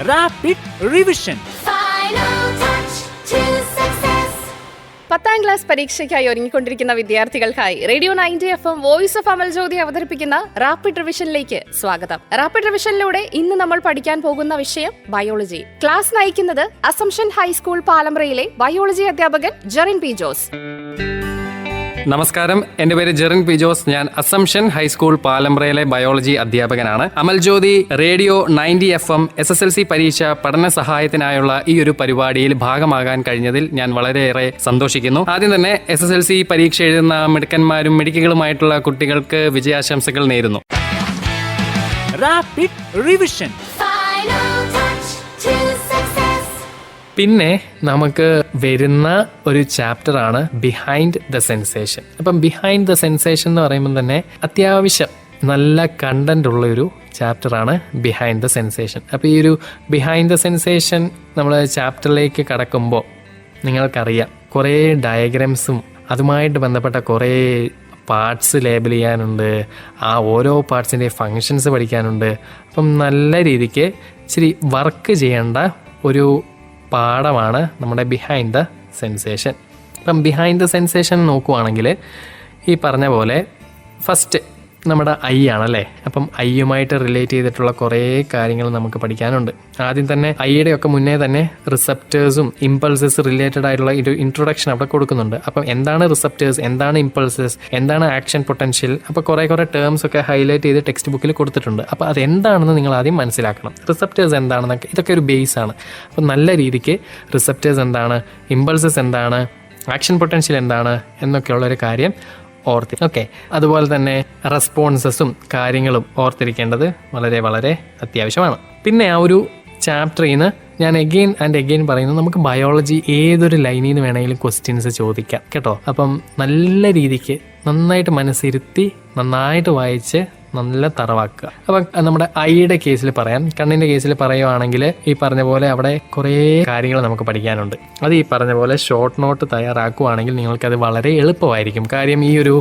Rapid Revision. 10ാം class പരീക്ഷയ്ക്കായി ഒരുങ്ങിക്കൊണ്ടിരിക്കുന്ന വിദ്യാർത്ഥികൾക്കായി radio 90 FM voice of Amal Jyothi അവതരിപ്പിക്കുന്ന rapid റിവിഷനിലേക്ക് സ്വാഗതം. റാപ്പിഡ് റിവിഷനിലൂടെ ഇന്ന് നമ്മൾ പഠിക്കാൻ പോകുന്ന വിഷയം ബയോളജി. ക്ലാസ് നയിക്കുന്നത് അസംഷൻ ഹൈസ്കൂൾ പാലമ്പ്രയിലെ ബയോളജി അധ്യാപകൻ ജെറിൻ പി ജോസ്. നമസ്കാരം, എൻ്റെ പേര് ജെറിൻ പി ജോസ്. ഞാൻ അസംഷൻ ഹൈസ്കൂൾ പാലമ്പ്രയിലെ ബയോളജി അധ്യാപകനാണ്. അമൽജ്യോതി റേഡിയോ 90 FM SSLC പരീക്ഷ പഠന സഹായത്തിനായുള്ള ഈ ഒരു പരിപാടിയിൽ ഭാഗമാകാൻ കഴിഞ്ഞതിൽ ഞാൻ വളരെയേറെ സന്തോഷിക്കുന്നു. ആദ്യം തന്നെ SSLC പരീക്ഷ എഴുതുന്ന മിടുക്കന്മാരും മിടുക്കികളുമായിട്ടുള്ള കുട്ടികൾക്ക് വിജയാശംസകൾ നേരുന്നു. Rapid Revision. പിന്നെ നമുക്ക് വരുന്ന ഒരു ചാപ്റ്ററാണ് ബിഹൈൻഡ് ദ സെൻസേഷൻ. അപ്പം ബിഹൈൻഡ് ദ സെൻസേഷൻ എന്ന് പറയുമ്പോൾ തന്നെ അത്യാവശ്യം നല്ല കണ്ടന്റ് ഉള്ള ഒരു ചാപ്റ്ററാണ് ബിഹൈൻഡ് ദ സെൻസേഷൻ. അപ്പോൾ ഈ ഒരു ബിഹൈൻഡ് ദ സെൻസേഷൻ നമ്മൾ ചാപ്റ്ററിലേക്ക് കടക്കുമ്പോൾ നിങ്ങൾക്കറിയാം കുറേ ഡയഗ്രാംസും അതുമായിട്ട് ബന്ധപ്പെട്ട കുറേ പാർട്സ് ലേബൽ ചെയ്യാനുണ്ട്, ആ ഓരോ പാർട്സിൻ്റെ ഫങ്ഷൻസ് പഠിക്കാനുണ്ട്. അപ്പം നല്ല രീതിക്ക് ഇച്ചിരി വർക്ക് ചെയ്യേണ്ട ഒരു പാഠമാണ് നമ്മുടെ ബിഹൈൻഡ് ദ സെൻസേഷൻ. അപ്പം ബിഹൈൻഡ് ദ സെൻസേഷൻ നോക്കുവാണെങ്കിൽ ഈ പറഞ്ഞ പോലെ ഫസ്റ്റ് നമ്മുടെ ഐ ആണല്ലേ. അപ്പം ഐയുമായിട്ട് റിലേറ്റ് ചെയ്തിട്ടുള്ള കുറേ കാര്യങ്ങൾ നമുക്ക് പഠിക്കാനുണ്ട്. ആദ്യം തന്നെ ഐയുടെ ഒക്കെ മുന്നേ തന്നെ റിസപ്റ്റേഴ്സും ഇമ്പൾസസ് റിലേറ്റഡ് ആയിട്ടുള്ള ഒരു ഇൻട്രൊഡക്ഷൻ അവിടെ കൊടുക്കുന്നുണ്ട്. അപ്പം എന്താണ് റിസപ്റ്റേഴ്സ്, എന്താണ് ഇമ്പൾസസ്, എന്താണ് ആക്ഷൻ പൊട്ടൻഷ്യൽ, അപ്പോൾ കുറേ ടേംസ് ഒക്കെ ഹൈലൈറ്റ് ചെയ്ത് ടെക്സ്റ്റ് ബുക്കിൽ കൊടുത്തിട്ടുണ്ട്. അപ്പോൾ അതെന്താണെന്ന് നിങ്ങൾ ആദ്യം മനസ്സിലാക്കണം. റിസപ്റ്റേഴ്സ് എന്താണെന്നൊക്കെ ഇതൊക്കെ ഒരു ബേസ് ആണ്. അപ്പം നല്ല രീതിക്ക് റിസപ്റ്റേഴ്സ് എന്താണ്, ഇമ്പൾസസ് എന്താണ്, ആക്ഷൻ പൊട്ടൻഷ്യൽ എന്താണ് എന്നൊക്കെയുള്ളൊരു കാര്യം ഓക്കെ. അതുപോലെ തന്നെ റെസ്പോൺസസും കാര്യങ്ങളും ഓർത്തിരിക്കേണ്ടത് വളരെ വളരെ അത്യാവശ്യമാണ്. പിന്നെ ആ ഒരു ചാപ്റ്ററിൽ നിന്ന് ഞാൻ എഗെയിൻ ആൻഡ് എഗെയിൻ പറയുന്നത്, നമുക്ക് ബയോളജി ഏതൊരു ലൈനിൽ നിന്ന് വേണമെങ്കിലും ക്വസ്റ്റ്യൻസ് ചോദിക്കാം കേട്ടോ. അപ്പം നല്ല രീതിക്ക് നന്നായിട്ട് മനസ്സിരുത്തി നന്നായിട്ട് വായിച്ച് നല്ല തറവാക്കുക. അപ്പം നമ്മുടെ ഐയുടെ കേസിൽ പറയാം, കണ്ണിൻ്റെ കേസിൽ പറയുവാണെങ്കിൽ ഈ പറഞ്ഞ പോലെ അവിടെ കുറേ കാര്യങ്ങൾ നമുക്ക് പഠിക്കാനുണ്ട്. അത് ഈ പറഞ്ഞ പോലെ ഷോർട്ട് നോട്ട് തയ്യാറാക്കുകയാണെങ്കിൽ നിങ്ങൾക്കത് വളരെ എളുപ്പമായിരിക്കും. കാര്യം ഈ ഒരു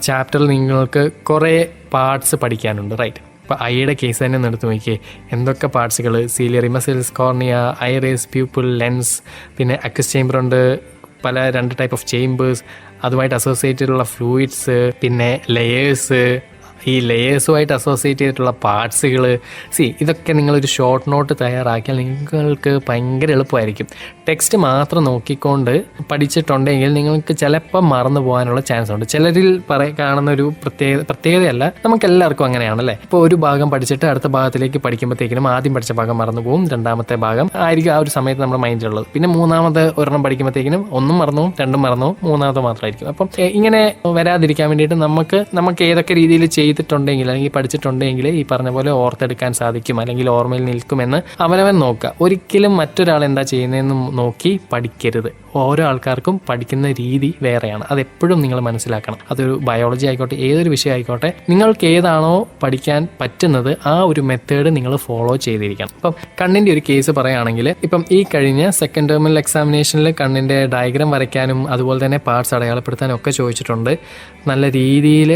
ചാപ്റ്ററിൽ നിങ്ങൾക്ക് കുറേ പാർട്സ് പഠിക്കാനുണ്ട്, റൈറ്റ്. ഇപ്പോൾ ഐയുടെ കേസ് തന്നെ എടുത്ത് നോക്കിയേ, എന്തൊക്കെ പാർട്സുകൾ, ciliary muscles, cornea, iris, pupil, lens, പിന്നെ അക്വസ് ചേംബർ ഉണ്ട്, പല 2 ടൈപ്പ് ഓഫ് ചേംബേഴ്സ്, അതുമായിട്ട് അസോസിയേറ്റ് ചെയ്തിട്ടുള്ള ഫ്ലൂയിഡ്സ്, പിന്നെ ലെയേഴ്സ്, ഈ ലെയേഴ്സുമായിട്ട് അസോസിയേറ്റ് ചെയ്തിട്ടുള്ള പാർട്സുകൾ. ഇതൊക്കെ നിങ്ങളൊരു ഷോർട്ട് നോട്ട് തയ്യാറാക്കിയാൽ നിങ്ങൾക്ക് ഭയങ്കര എളുപ്പമായിരിക്കും. ടെക്സ്റ്റ് മാത്രം നോക്കിക്കൊണ്ട് പഠിച്ചിട്ടുണ്ടെങ്കിൽ നിങ്ങൾക്ക് ചിലപ്പോൾ മറന്നു പോകാനുള്ള ചാൻസ് ഉണ്ട്. ചിലരിൽ കാണുന്ന ഒരു പ്രത്യേകതയല്ല, നമുക്ക് എല്ലാവർക്കും അങ്ങനെയാണല്ലേ. ഇപ്പോൾ ഒരു ഭാഗം പഠിച്ചിട്ട് അടുത്ത ഭാഗത്തിലേക്ക് പഠിക്കുമ്പോഴത്തേക്കിനും ആദ്യം പഠിച്ച ഭാഗം മറന്നു പോകും, രണ്ടാമത്തെ ഭാഗം ആയിരിക്കും ആ ഒരു സമയത്ത് നമ്മുടെ മൈൻഡിലുള്ളത്. പിന്നെ മൂന്നാമത്തെ ഒരെണ്ണം പഠിക്കുമ്പോഴത്തേക്കിനും ഒന്നും മറന്നു, രണ്ടും മറന്നു, മൂന്നാമത്തെ മാത്രമായിരിക്കും. അപ്പം ഇങ്ങനെ വരാതിരിക്കാൻ വേണ്ടിയിട്ട് നമുക്ക് ഏതൊക്കെ രീതിയിൽ ചെയ്തിട്ടുണ്ടെങ്കിൽ അല്ലെങ്കിൽ പഠിച്ചിട്ടുണ്ടെങ്കിൽ ഈ പറഞ്ഞ പോലെ ഓർത്തെടുക്കാൻ സാധിക്കും, അല്ലെങ്കിൽ ഓർമ്മയിൽ നിൽക്കുമെന്ന് അവനവൻ നോക്കുക. ഒരിക്കലും മറ്റൊരാൾ എന്താ ചെയ്യുന്നതെന്ന് നോക്കി പഠിക്കരുത്. ഓരോ ആൾക്കാർക്കും പഠിക്കുന്ന രീതി വേറെയാണ്, അതെപ്പോഴും നിങ്ങൾ മനസ്സിലാക്കണം. അതൊരു ബയോളജി ആയിക്കോട്ടെ, ഏതൊരു വിഷയം ആയിക്കോട്ടെ, നിങ്ങൾക്ക് ഏതാണോ പഠിക്കാൻ പറ്റുന്നത് ആ ഒരു മെത്തേഡ് നിങ്ങൾ ഫോളോ ചെയ്തിരിക്കണം. ഇപ്പം കണ്ണിൻ്റെ ഒരു കേസ് പറയുകയാണെങ്കിൽ, ഇപ്പം ഈ കഴിഞ്ഞ സെക്കൻഡ് ടേമിൽ എക്സാമിനേഷനിൽ കണ്ണിൻ്റെ ഡയഗ്രാം വരയ്ക്കാനും അതുപോലെ തന്നെ പാർട്സ് അടയാളപ്പെടുത്താനും ഒക്കെ ചോദിച്ചിട്ടുണ്ട്. നല്ല രീതിയിൽ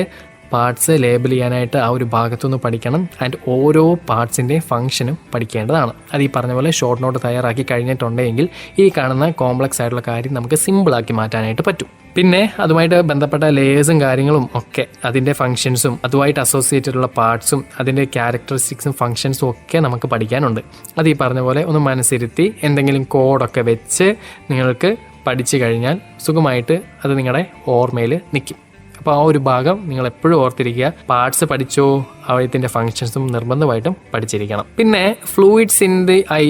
പാർട്സ് ലേബൽ ചെയ്യാനായിട്ട് ആ ഒരു ഭാഗത്തുനിന്ന് പഠിക്കണം. ആൻഡ് ഓരോ പാർട്സിൻ്റെ ഫംഗ്ഷനും പഠിക്കേണ്ടതാണ്. അത് ഈ പറഞ്ഞ പോലെ ഷോർട്ട് നോട്ട് തയ്യാറാക്കി കഴിഞ്ഞിട്ടുണ്ടെങ്കിൽ ഈ കാണുന്ന കോംപ്ലക്സ് ആയിട്ടുള്ള കാര്യം നമുക്ക് സിമ്പിളാക്കി മാറ്റാനായിട്ട് പറ്റും. പിന്നെ അതുമായിട്ട് ബന്ധപ്പെട്ട ലേയേഴ്സും കാര്യങ്ങളും ഒക്കെ, അതിൻ്റെ ഫംഗ്ഷൻസും അതുമായിട്ട് അസോസിയേറ്റഡ് ഉള്ള പാർട്സും അതിൻ്റെ ക്യാരക്ടറിസ്റ്റിക്സും ഫംഗ്ഷൻസും ഒക്കെ നമുക്ക് പഠിക്കാനുണ്ട്. അത് ഈ പറഞ്ഞ പോലെ ഒന്ന് മനസ്സിരുത്തി എന്തെങ്കിലും കോഡൊക്കെ വെച്ച് നിങ്ങൾക്ക് പഠിച്ചു കഴിഞ്ഞാൽ സുഖമായിട്ട് അത് നിങ്ങളുടെ ഓർമ്മയിൽ നിൽക്കും. അപ്പോൾ ആ ഒരു ഭാഗം നിങ്ങൾ എപ്പോഴും ഓർത്തിരിക്കുക. പാർട്സ് പഠിച്ചോ, അവയത്തിൻ്റെ ഫങ്ഷൻസും നിർബന്ധമായിട്ടും പഠിച്ചിരിക്കണം. പിന്നെ fluids in the I.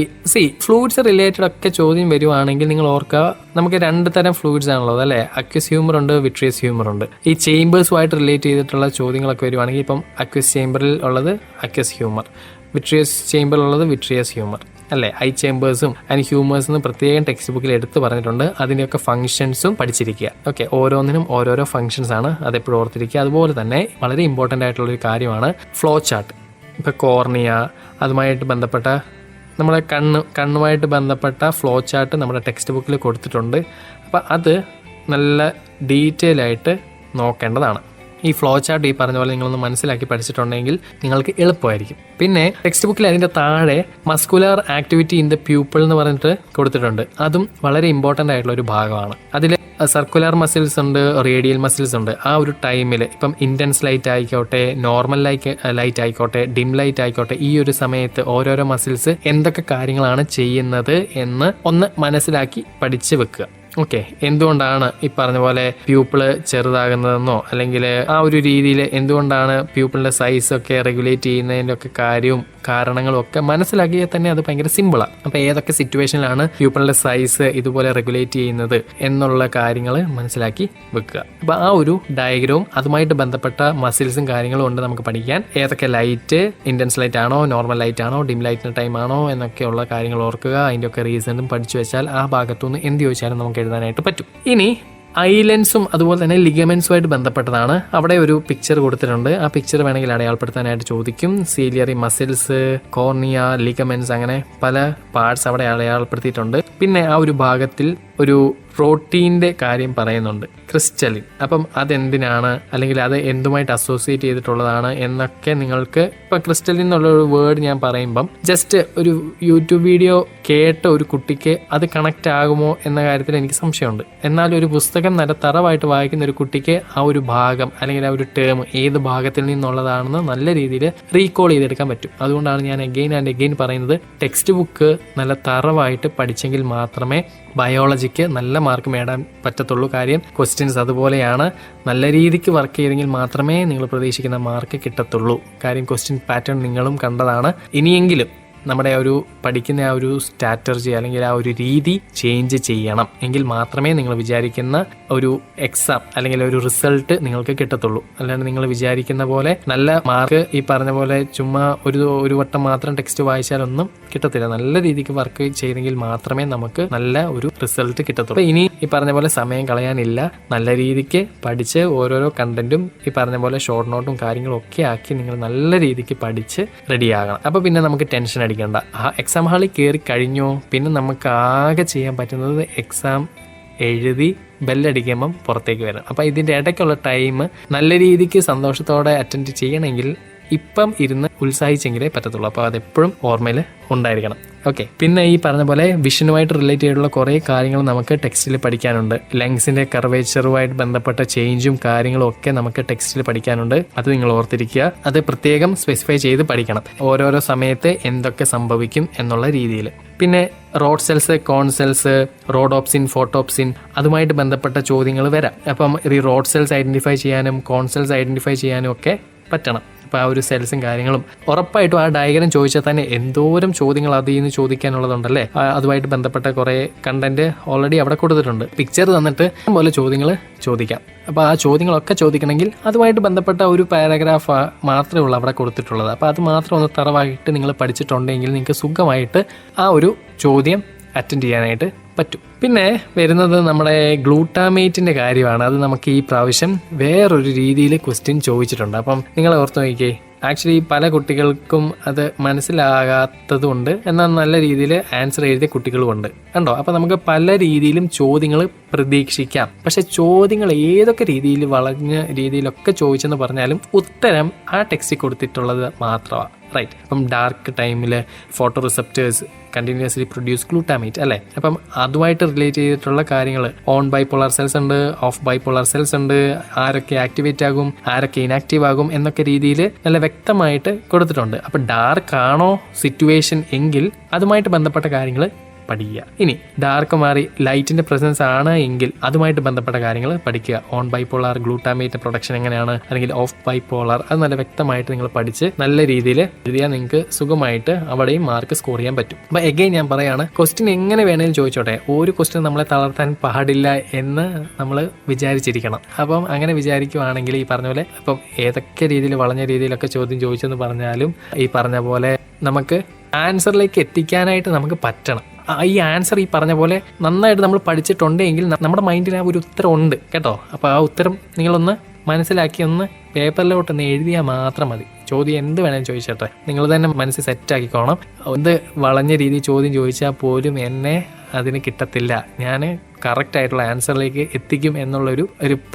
Fluids related ഒക്കെ ചോദ്യം വരുവാണെങ്കിൽ നിങ്ങൾ ഓർക്കുക, നമുക്ക് 2 തരം ഫ്ലൂയിഡ്സ് ആണുള്ളത് അല്ലേ. അക്വസ് ഹ്യൂമർ ഉണ്ട്, വിട്രിയസ് ഹ്യൂമർ ഉണ്ട്. ഈ ചേംബേഴ്സുമായിട്ട് റിലേറ്റ് ചെയ്തിട്ടുള്ള ചോദ്യങ്ങളൊക്കെ വരുവാണെങ്കിൽ ഇപ്പം അക്വസ് ചേംബറിൽ ഉള്ളത് അക്വസ് ഹ്യൂമർ, വിട്രിയസ് ചേംബറിലുള്ളത് വിട്രിയസ് ഹ്യൂമർ അല്ലേ. ഐ ചേംബേഴ്സും ആൻഡ് ഹ്യൂമേഴ്സും പ്രത്യേകം ടെക്സ്റ്റ് ബുക്കിൽ എടുത്ത് പറഞ്ഞിട്ടുണ്ട്. അതിൻ്റെയൊക്കെ ഫംഗ്ഷൻസും പഠിച്ചിരിക്കുക. ഓക്കെ, ഓരോന്നിനും ഓരോരോ ഫംഗ്ഷൻസ് ആണ്, അതെപ്പോഴും ഓർത്തിരിക്കുക. അതുപോലെ തന്നെ വളരെ ഇമ്പോർട്ടൻ്റ് ആയിട്ടുള്ളൊരു കാര്യമാണ് ഫ്ലോ ചാർട്ട്. ഇപ്പോൾ കോർണിയ, അതുമായിട്ട് ബന്ധപ്പെട്ട നമ്മുടെ കണ്ണുമായിട്ട് ബന്ധപ്പെട്ട ഫ്ലോ ചാർട്ട് നമ്മുടെ ടെക്സ്റ്റ് ബുക്കിൽ കൊടുത്തിട്ടുണ്ട്. അപ്പോൾ അത് നല്ല ഡീറ്റെയിൽ ആയിട്ട് നോക്കേണ്ടതാണ്. ഈ ഫ്ലോ ചാർട്ട് ഈ പറഞ്ഞ പോലെ നിങ്ങളൊന്ന് മനസ്സിലാക്കി പഠിച്ചിട്ടുണ്ടെങ്കിൽ നിങ്ങൾക്ക് എളുപ്പമായിരിക്കും. പിന്നെ ടെക്സ്റ്റ് ബുക്കിൽ അതിൻ്റെ താഴെ muscular activity in the pupil എന്ന് പറഞ്ഞിട്ട് കൊടുത്തിട്ടുണ്ട്. അതും വളരെ ഇമ്പോർട്ടൻ്റ് ആയിട്ടുള്ള ഒരു ഭാഗമാണ്. അതിൽ സർക്കുലർ മസിൽസ് ഉണ്ട്, റേഡിയൽ മസിൽസ് ഉണ്ട്. ആ ഒരു ടൈമിൽ ഇപ്പം ഇൻറ്റൻസ് ലൈറ്റ് ആയിക്കോട്ടെ, നോർമൽ ലൈറ്റ് ആയിക്കോട്ടെ, ഡിം ലൈറ്റ് ആയിക്കോട്ടെ, ഈ ഒരു സമയത്ത് ഓരോരോ മസിൽസ് എന്തൊക്കെ കാര്യങ്ങളാണ് ചെയ്യുന്നത് എന്ന് ഒന്ന് മനസ്സിലാക്കി പഠിച്ച് വെക്കുക. ഓക്കെ, എന്തുകൊണ്ടാണ് ഈ പറഞ്ഞ പോലെ പ്യൂപ്പിള് ചെറുതാകുന്നതെന്നോ അല്ലെങ്കിൽ ആ ഒരു രീതിയിൽ എന്തുകൊണ്ടാണ് പ്യൂപ്പിളിൻ്റെ സൈസൊക്കെ റെഗുലേറ്റ് ചെയ്യുന്നതിൻ്റെ ഒക്കെ കാരണങ്ങളും ഒക്കെ മനസ്സിലാക്കിയാൽ തന്നെ അത് ഭയങ്കര സിമ്പിളാണ്. അപ്പോൾ ഏതൊക്കെ സിറ്റുവേഷനിലാണ് പ്യൂപ്പിളിൻ്റെ സൈസ് ഇതുപോലെ റെഗുലേറ്റ് ചെയ്യുന്നത് എന്നുള്ള കാര്യങ്ങൾ മനസ്സിലാക്കി വെക്കുക. അപ്പോൾ ആ ഒരു ഡയഗ്രവും അതുമായിട്ട് ബന്ധപ്പെട്ട മസിൽസും കാര്യങ്ങളും ഉണ്ട് നമുക്ക് പഠിക്കാൻ. ഏതൊക്കെ ലൈറ്റ്, ഇൻറ്റൻസ് ലൈറ്റ് ആണോ, നോർമൽ ലൈറ്റ് ആണോ, ഡിം ലൈറ്റിൻ്റെ ടൈം ആണോ എന്നൊക്കെയുള്ള കാര്യങ്ങൾ ഓർക്കുക. അതിൻ്റെ ഒക്കെ റീസണും പഠിച്ചു വെച്ചാൽ ആ ഭാഗത്തുനിന്ന് എന്ത് ചോദിച്ചാലും നമുക്ക് എഴുതാനായിട്ട് പറ്റും. ഇനി ഐലൻഡ്സും അതുപോലെ തന്നെ ലിഗമെന്റ്സുമായിട്ട് ബന്ധപ്പെട്ടതാണ്. അവിടെ ഒരു പിക്ചർ കൊടുത്തിട്ടുണ്ട്. ആ പിക്ചർ വേണമെങ്കിൽ അടയാളപ്പെടുത്താനായിട്ട് ചോദിക്കും. സീലിയറി മസിൽസ്, കോർണിയ, ലിഗമെന്റ്സ്, അങ്ങനെ പല പാർട്സ് അവിടെ അടയാളപ്പെടുത്തിയിട്ടുണ്ട്. പിന്നെ ആ ഒരു ഭാഗത്തിൽ ഒരു പ്രോട്ടീൻ്റെ കാര്യം പറയുന്നുണ്ട്, ക്രിസ്റ്റലിൻ. അപ്പം അതെന്തിനാണ് അല്ലെങ്കിൽ അത് എന്തുമായിട്ട് അസോസിയേറ്റ് ചെയ്തിട്ടുള്ളതാണ് എന്നൊക്കെ നിങ്ങൾക്ക് ഇപ്പം ക്രിസ്റ്റലിൻ എന്നുള്ളൊരു വേർഡ് ഞാൻ പറയുമ്പം ജസ്റ്റ് ഒരു യൂട്യൂബ് വീഡിയോ കേട്ട ഒരു കുട്ടിക്ക് അത് കണക്റ്റ് ആകുമോ എന്ന കാര്യത്തിൽ എനിക്ക് സംശയമുണ്ട്. എന്നാൽ ഒരു പുസ്തകം നല്ല തറവായിട്ട് വായിക്കുന്ന ഒരു കുട്ടിക്ക് ആ ഒരു ഭാഗം അല്ലെങ്കിൽ ആ ഒരു ടേം ഏത് ഭാഗത്തിൽ നിന്നുള്ളതാണെന്ന് നല്ല രീതിയിൽ റീകോൾ ചെയ്തെടുക്കാൻ പറ്റും. അതുകൊണ്ടാണ് ഞാൻ അഗെയിൻ ആൻഡ് അഗെയിൻ പറയുന്നത്, ടെക്സ്റ്റ് ബുക്ക് നല്ല തറവായിട്ട് പഠിച്ചെങ്കിൽ മാത്രമേ ബയോളജിക്ക് നല്ല മാർക്ക് നേടാൻ പറ്റത്തുള്ളൂ. കാര്യം ക്വസ്റ്റ്യൻസ് അതുപോലെയാണ്. നല്ല രീതിക്ക് വർക്ക് ചെയ്തെങ്കിൽ മാത്രമേ നിങ്ങൾ പ്രതീക്ഷിക്കുന്ന മാർക്ക് കിട്ടത്തുള്ളൂ. കാര്യം ക്വസ്റ്റ്യൻ പാറ്റേൺ നിങ്ങളും കണ്ടതാണ്. ഇനിയെങ്കിലും നമ്മുടെ ഒരു പഠിക്കുന്ന ആ ഒരു സ്ട്രാറ്റജി അല്ലെങ്കിൽ ആ ഒരു രീതി ചേഞ്ച് ചെയ്യണം. എങ്കിൽ മാത്രമേ നിങ്ങൾ വിചാരിക്കുന്ന ഒരു എക്സാം അല്ലെങ്കിൽ ഒരു റിസൾട്ട് നിങ്ങൾക്ക് കിട്ടത്തുള്ളൂ. അല്ലാണ്ട് നിങ്ങൾ വിചാരിക്കുന്ന പോലെ നല്ല മാർക്ക് ഈ പറഞ്ഞ പോലെ ചുമ്മാ ഒരു വട്ടം മാത്രം ടെക്സ്റ്റ് വായിച്ചാലൊന്നും കിട്ടത്തില്ല. നല്ല രീതിക്ക് വർക്ക് ചെയ്തെങ്കിൽ മാത്രമേ നമുക്ക് നല്ല ഒരു റിസൾട്ട് കിട്ടത്തുള്ളൂ. ഇനി ഈ പറഞ്ഞ പോലെ സമയം കളയാനില്ല. നല്ല രീതിക്ക് പഠിച്ച് ഓരോരോ കണ്ടന്റും ഈ പറഞ്ഞ പോലെ ഷോർട്ട് നോട്ടും കാര്യങ്ങളും ഒക്കെ ആക്കി നിങ്ങൾ നല്ല രീതിക്ക് പഠിച്ച് റെഡിയാകണം. അപ്പോൾ പിന്നെ നമുക്ക് ടെൻഷൻ അടിക്കണ്ട. ആ എക്സാം ഹാളിൽ കയറി കഴിഞ്ഞോ പിന്നെ നമുക്ക് ആകെ ചെയ്യാൻ പറ്റുന്നത് എക്സാം എഴുതി ബെല്ലടിക്കുമ്പം പുറത്തേക്ക് വരണം. അപ്പോൾ ഇതിൻ്റെ ഇടയ്ക്കുള്ള ടൈം നല്ല രീതിക്ക് സന്തോഷത്തോടെ അറ്റൻഡ് ചെയ്യണമെങ്കിൽ ഇപ്പം ഇരുന്ന് ഉത്സാഹിച്ചെങ്കിലേ പറ്റത്തുള്ളൂ. അപ്പോൾ അതെപ്പോഴും ഓർമ്മയിൽ ഉണ്ടായിരിക്കണം. ഓക്കെ, പിന്നെ ഈ പറഞ്ഞ പോലെ വിഷനുമായിട്ട് റിലേറ്റ് ചെയ്തിട്ടുള്ള കുറേ കാര്യങ്ങൾ നമുക്ക് ടെക്സ്റ്റിൽ പഠിക്കാനുണ്ട്. ലങ്സിൻ്റെ കർവേച്ചറുമായിട്ട് ബന്ധപ്പെട്ട ചേഞ്ചും കാര്യങ്ങളും ഒക്കെ നമുക്ക് ടെക്സ്റ്റിൽ പഠിക്കാനുണ്ട്. അത് നിങ്ങൾ ഓർത്തിരിക്കുക. അത് പ്രത്യേകം സ്പെസിഫൈ ചെയ്ത് പഠിക്കണം, ഓരോരോ സമയത്ത് എന്തൊക്കെ സംഭവിക്കും എന്നുള്ള രീതിയിൽ. പിന്നെ rod cells, cone cells, rhodopsin, photopsin, അതുമായിട്ട് ബന്ധപ്പെട്ട ചോദ്യങ്ങൾ വരാം. അപ്പം ഈ റോഡ് സെൽസ് ഐഡൻറ്റിഫൈ ചെയ്യാനും കോൺ സെൽസ് ഐഡൻറ്റിഫൈ ചെയ്യാനും ഒക്കെ പറ്റണം. അപ്പോൾ ആ ഒരു സെൽസും കാര്യങ്ങളും ഉറപ്പായിട്ടും ആ ഡയഗ്രം ചോദിച്ചാൽ തന്നെ എന്തോരം ചോദ്യങ്ങൾ അതിൽ നിന്ന് ചോദിക്കാനുള്ളതുണ്ടല്ലേ. അതുമായിട്ട് ബന്ധപ്പെട്ട കുറേ കണ്ടന്റ് ഓൾറെഡി അവിടെ കൊടുത്തിട്ടുണ്ട്. പിക്ചർ തന്നിട്ട് പോലെ ചോദ്യങ്ങൾ ചോദിക്കാം. അപ്പോൾ ആ ചോദ്യങ്ങളൊക്കെ ചോദിക്കണമെങ്കിൽ അതുമായിട്ട് ബന്ധപ്പെട്ട ഒരു പാരഗ്രാഫ് മാത്രമേ ഉള്ളൂ അവിടെ കൊടുത്തിട്ടുള്ളത്. അപ്പോൾ അത് മാത്രം ഒന്ന് തറവായിട്ട് നിങ്ങൾ പഠിച്ചിട്ടുണ്ടെങ്കിൽ നിങ്ങൾക്ക് സുഖമായിട്ട് ആ ഒരു ചോദ്യം അറ്റൻഡ് ചെയ്യാനായിട്ട് പറ്റും. പിന്നെ വരുന്നത് നമ്മുടെ ഗ്ലൂട്ടാമേറ്റിൻ്റെ കാര്യമാണ്. അത് നമുക്ക് ഈ പ്രാവശ്യം വേറൊരു രീതിയിൽ ക്വസ്റ്റ്യൻ ചോദിച്ചിട്ടുണ്ട്. അപ്പം നിങ്ങൾ ഓർത്ത് നോക്കിയേ, ആക്ച്വലി പല കുട്ടികൾക്കും അത് മനസ്സിലാകാത്തതുകൊണ്ട് എന്നാൽ നല്ല രീതിയിൽ ആൻസർ എഴുതിയ കുട്ടികളുമുണ്ട് കണ്ടോ. അപ്പോൾ നമുക്ക് പല രീതിയിലും ചോദ്യങ്ങൾ പ്രതീക്ഷിക്കാം. പക്ഷെ ചോദ്യങ്ങൾ ഏതൊക്കെ രീതിയിൽ വളഞ്ഞ രീതിയിലൊക്കെ ചോദിച്ചെന്ന് പറഞ്ഞാലും ഉത്തരം ആ ടെക്സ്റ്റിൽ കൊടുത്തിട്ടുള്ളത് മാത്രമാണ്. റൈറ്റ്. അപ്പം ഡാർക്ക് ടൈമിൽ photo receptors continuously produce glutamate അല്ലേ. അപ്പം അതുമായിട്ട് റിലേറ്റ് ചെയ്തിട്ടുള്ള കാര്യങ്ങൾ ഓൺ ബൈപോളാർ സെൽസ് ഉണ്ട്, ഓഫ് ബൈപോളാർ സെൽസ് ഉണ്ട്, ആരൊക്കെ ആക്ടിവേറ്റ് ആകും, ആരൊക്കെ ഇനാക്റ്റീവ് ആകും എന്നൊക്കെ രീതിയിൽ നല്ല വ്യക്തമായിട്ട് കൊടുത്തിട്ടുണ്ട്. അപ്പം ഡാർക്ക് ആണോ സിറ്റുവേഷൻ എങ്കിൽ അതുമായിട്ട് ബന്ധപ്പെട്ട കാര്യങ്ങൾ പഠിക്കുക. ഇനി ഡാർക്ക് മാറി ലൈറ്റിന്റെ പ്രസൻസ് ആണ് എങ്കിൽ അതുമായിട്ട് ബന്ധപ്പെട്ട കാര്യങ്ങൾ പഠിക്കുക. ഓൺ ബൈപോളാർ ഗ്ലൂട്ടാമേറ്റ് പ്രൊഡക്ഷൻ എങ്ങനെയാണ്, അല്ലെങ്കിൽ ഓഫ് ബൈപോളാർ, അത് നല്ല വ്യക്തമായിട്ട് നിങ്ങൾ പഠിച്ച് നല്ല രീതിയിൽ എഴുതിയാൽ നിങ്ങൾക്ക് സുഖമായിട്ട് അവിടെയും മാർക്ക് സ്കോർ ചെയ്യാൻ പറ്റും. അപ്പോൾ എഗെയിൻ ഞാൻ പറയാണ്, ക്വസ്റ്റ്യൻ എങ്ങനെ വേണമെങ്കിലും ചോദിച്ചോട്ടെ, ഒരു ക്വസ്റ്റ്യൻ നമ്മളെ തളർത്താൻ പാടില്ല എന്ന് നമ്മൾ വിചാരിച്ചിരിക്കണം. അപ്പം അങ്ങനെ വിചാരിക്കുവാണെങ്കിൽ ഈ പറഞ്ഞ പോലെ അപ്പം ഏതൊക്കെ രീതിയിൽ വളഞ്ഞ രീതിയിലൊക്കെ ചോദ്യം ചോദിച്ചെന്ന് പറഞ്ഞാലും ഈ പറഞ്ഞ പോലെ നമുക്ക് ആൻസറിലേക്ക് എത്തിക്കാനായിട്ട് നമുക്ക് പറ്റണം. ഈ ആൻസർ ഈ പറഞ്ഞ പോലെ നന്നായിട്ട് നമ്മൾ പഠിച്ചിട്ടുണ്ടെങ്കിൽ നമ്മുടെ മൈൻഡിൽ ആ ഒരു ഉത്തരം ഉണ്ട് കേട്ടോ. അപ്പോൾ ആ ഉത്തരം നിങ്ങളൊന്ന് മനസ്സിലാക്കി ഒന്ന് പേപ്പറിലോട്ടൊന്ന് എഴുതിയാൽ മാത്രം മതി. ചോദ്യം എന്ത് വേണമെങ്കിലും ചോദിച്ചോട്ടെ, നിങ്ങൾ തന്നെ മനസ്സിൽ സെറ്റാക്കിക്കോണം. എന്ത് വളഞ്ഞ രീതിയിൽ ചോദ്യം ചോദിച്ചാൽ പോലും എന്നെ അതിന് കിട്ടത്തില്ല. ഞാൻ കറക്റ്റ് ആയിട്ടുള്ള ആൻസറിലേക്ക് എത്തിക്കും എന്നുള്ളൊരു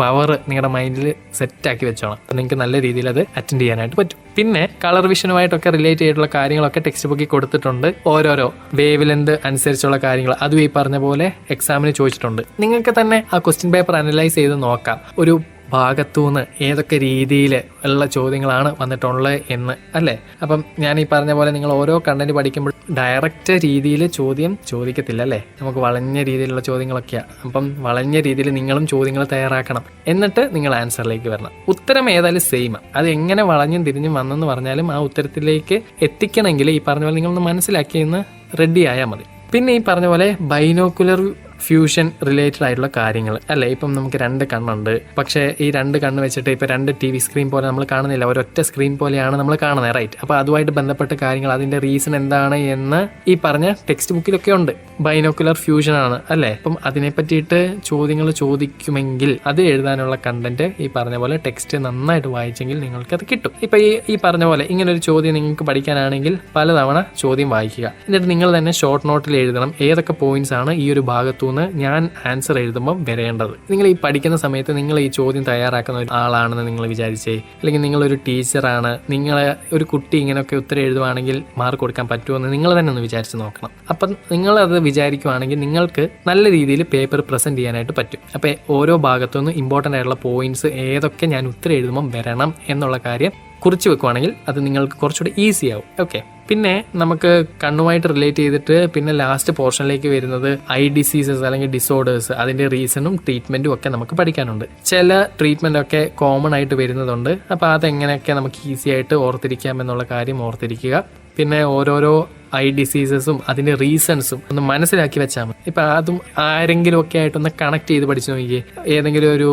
പവർ നിങ്ങളുടെ മൈൻഡിൽ സെറ്റാക്കി വെച്ചോണം. അപ്പം നിങ്ങൾക്ക് നല്ല രീതിയിൽ അത് അറ്റൻഡ് ചെയ്യാനായിട്ട് പറ്റും. പിന്നെ കളർ വിഷനുമായിട്ടൊക്കെ റിലേറ്റ് ചെയ്തിട്ടുള്ള കാര്യങ്ങളൊക്കെ ടെക്സ്റ്റ് ബുക്കിൽ കൊടുത്തിട്ടുണ്ട്. ഓരോരോ വേവ് ലെന്ത് അനുസരിച്ചുള്ള കാര്യങ്ങൾ അതും ഈ പറഞ്ഞ പോലെ എക്സാമിന് ചോദിച്ചിട്ടുണ്ട്. നിങ്ങൾക്ക് തന്നെ ആ ക്വസ്റ്റ്യൻ പേപ്പർ അനലൈസ് ചെയ്ത് നോക്കാം. ഒരു ഭാഗത്തുനിന്ന് ഏതൊക്കെ രീതിയിൽ ഉള്ള ചോദ്യങ്ങളാണ് വന്നിട്ടുള്ളത് എന്ന് അല്ലേ. അപ്പം ഞാൻ ഈ പറഞ്ഞ പോലെ നിങ്ങൾ ഓരോ കണ്ടന്റ് പഠിക്കുമ്പോൾ ഡയറക്റ്റ് രീതിയിൽ ചോദ്യം ചോദിക്കത്തില്ല അല്ലേ. നമുക്ക് വളഞ്ഞ രീതിയിലുള്ള ചോദ്യങ്ങളൊക്കെയാണ്. അപ്പം വളഞ്ഞ രീതിയിൽ നിങ്ങളും ചോദ്യങ്ങൾ തയ്യാറാക്കണം. എന്നിട്ട് നിങ്ങൾ ആൻസറിലേക്ക് വരണം. ഉത്തരം ഏതായാലും സെയിം. അത് എങ്ങനെ വളഞ്ഞും തിരിഞ്ഞും വന്നെന്ന് പറഞ്ഞാലും ആ ഉത്തരത്തിലേക്ക് എത്തിക്കണമെങ്കിൽ ഈ പറഞ്ഞ പോലെ നിങ്ങളൊന്ന് മനസ്സിലാക്കിയെന്ന് റെഡി ആയാൽ മതി. പിന്നെ ഈ പറഞ്ഞ പോലെ ബൈനോക്കുലർ ഫ്യൂഷൻ റിലേറ്റഡ് ആയിട്ടുള്ള കാര്യങ്ങൾ അല്ലേ. ഇപ്പം നമുക്ക് 2 കണ്ണുണ്ട്, പക്ഷേ ഈ 2 കണ്ണ് വെച്ചിട്ട് ഇപ്പം 2 TV സ്ക്രീൻ പോലെ നമ്മൾ കാണുന്നില്ല, ഒരൊറ്റ സ്ക്രീൻ പോലെയാണ് നമ്മൾ കാണുന്നത്, റൈറ്റ്. അപ്പോൾ അതുമായിട്ട് ബന്ധപ്പെട്ട കാര്യങ്ങൾ, അതിൻ്റെ റീസൺ എന്താണ് എന്ന് ഈ പറഞ്ഞ ടെക്സ്റ്റ് ബുക്കിലൊക്കെ ഉണ്ട്. ബൈനോക്കുലർ ഫ്യൂഷൻ ആണ് അല്ലേ. അപ്പം അതിനെ പറ്റിയിട്ട് ചോദ്യങ്ങൾ ചോദിക്കുമെങ്കിൽ അത് എഴുതാനുള്ള കണ്ടന്റ് ഈ പറഞ്ഞ പോലെ ടെക്സ്റ്റ് നന്നായിട്ട് വായിച്ചെങ്കിൽ നിങ്ങൾക്ക് അത് കിട്ടും. ഇപ്പം ഈ പറഞ്ഞ പോലെ ഇങ്ങനെ ഒരു ചോദ്യം നിങ്ങൾക്ക് പഠിക്കാനാണെങ്കിൽ പലതവണ ചോദ്യം വായിക്കുക. എന്നിട്ട് നിങ്ങൾ തന്നെ ഷോർട്ട് നോട്ടിൽ എഴുതണം ഏതൊക്കെ പോയിന്റ്സ് ആണ് ഈ ഒരു ഭാഗത്തുനിന്ന് ഞാൻ ആൻസർ എഴുതുമ്പോൾ വരേണ്ടത്. നിങ്ങൾ ഈ പഠിക്കുന്ന സമയത്ത് നിങ്ങൾ ഈ ചോദ്യം തയ്യാറാക്കുന്ന ഒരു ആളാണെന്ന് നിങ്ങൾ വിചാരിച്ചേ, അല്ലെങ്കിൽ നിങ്ങളൊരു ടീച്ചറാണ്, നിങ്ങളെ ഒരു കുട്ടി ഇങ്ങനെയൊക്കെ ഉത്തരം എഴുതുവാണെങ്കിൽ മാർക്ക് കൊടുക്കാൻ പറ്റുമെന്ന് നിങ്ങൾ തന്നെ ഒന്ന് വിചാരിച്ച് നോക്കണം. അപ്പം നിങ്ങളത് വിചാരിക്കുവാണെങ്കിൽ നിങ്ങൾക്ക് നല്ല രീതിയിൽ പേപ്പർ പ്രസന്റ് ചെയ്യാനായിട്ട് പറ്റും. അപ്പോൾ ഓരോ ഭാഗത്തുനിന്ന് ഇമ്പോർട്ടൻ്റ് ആയിട്ടുള്ള പോയിന്റ്സ് ഏതൊക്കെ ഞാൻ ഉത്തരം എഴുതുമ്പോൾ വരണം എന്നുള്ള കാര്യം കുറിച്ച് വെക്കുവാണെങ്കിൽ അത് നിങ്ങൾക്ക് കുറച്ചുകൂടി ഈസി ആവും. ഓക്കെ. പിന്നെ നമുക്ക് കണ്ണുമായിട്ട് റിലേറ്റ് ചെയ്തിട്ട് പിന്നെ ലാസ്റ്റ് പോർഷനിലേക്ക് വരുന്നത് ഐ ഡിസീസസ് അല്ലെങ്കിൽ ഡിസോർഡേഴ്സ്, അതിൻ്റെ റീസണും ട്രീറ്റ്മെൻറ്റും ഒക്കെ നമുക്ക് പഠിക്കാനുണ്ട്. ചില ട്രീറ്റ്മെൻ്റ് ഒക്കെ കോമൺ ആയിട്ട് വരുന്നതുണ്ട്. അപ്പോൾ അതെങ്ങനെയൊക്കെ നമുക്ക് ഈസി ആയിട്ട് ഓർത്തിരിക്കാം എന്നുള്ള കാര്യം ഓർത്തിരിക്കുക. പിന്നെ ഓരോരോ ഐ ഡിസീസസും അതിൻ്റെ റീസൺസും ഒന്ന് മനസ്സിലാക്കി വെച്ചാൽ മതി. ഇപ്പം അതും ആരെങ്കിലും ഒക്കെ ആയിട്ടൊന്ന് കണക്ട് ചെയ്ത് പഠിച്ചു നോക്കിയേ. ഏതെങ്കിലും ഒരു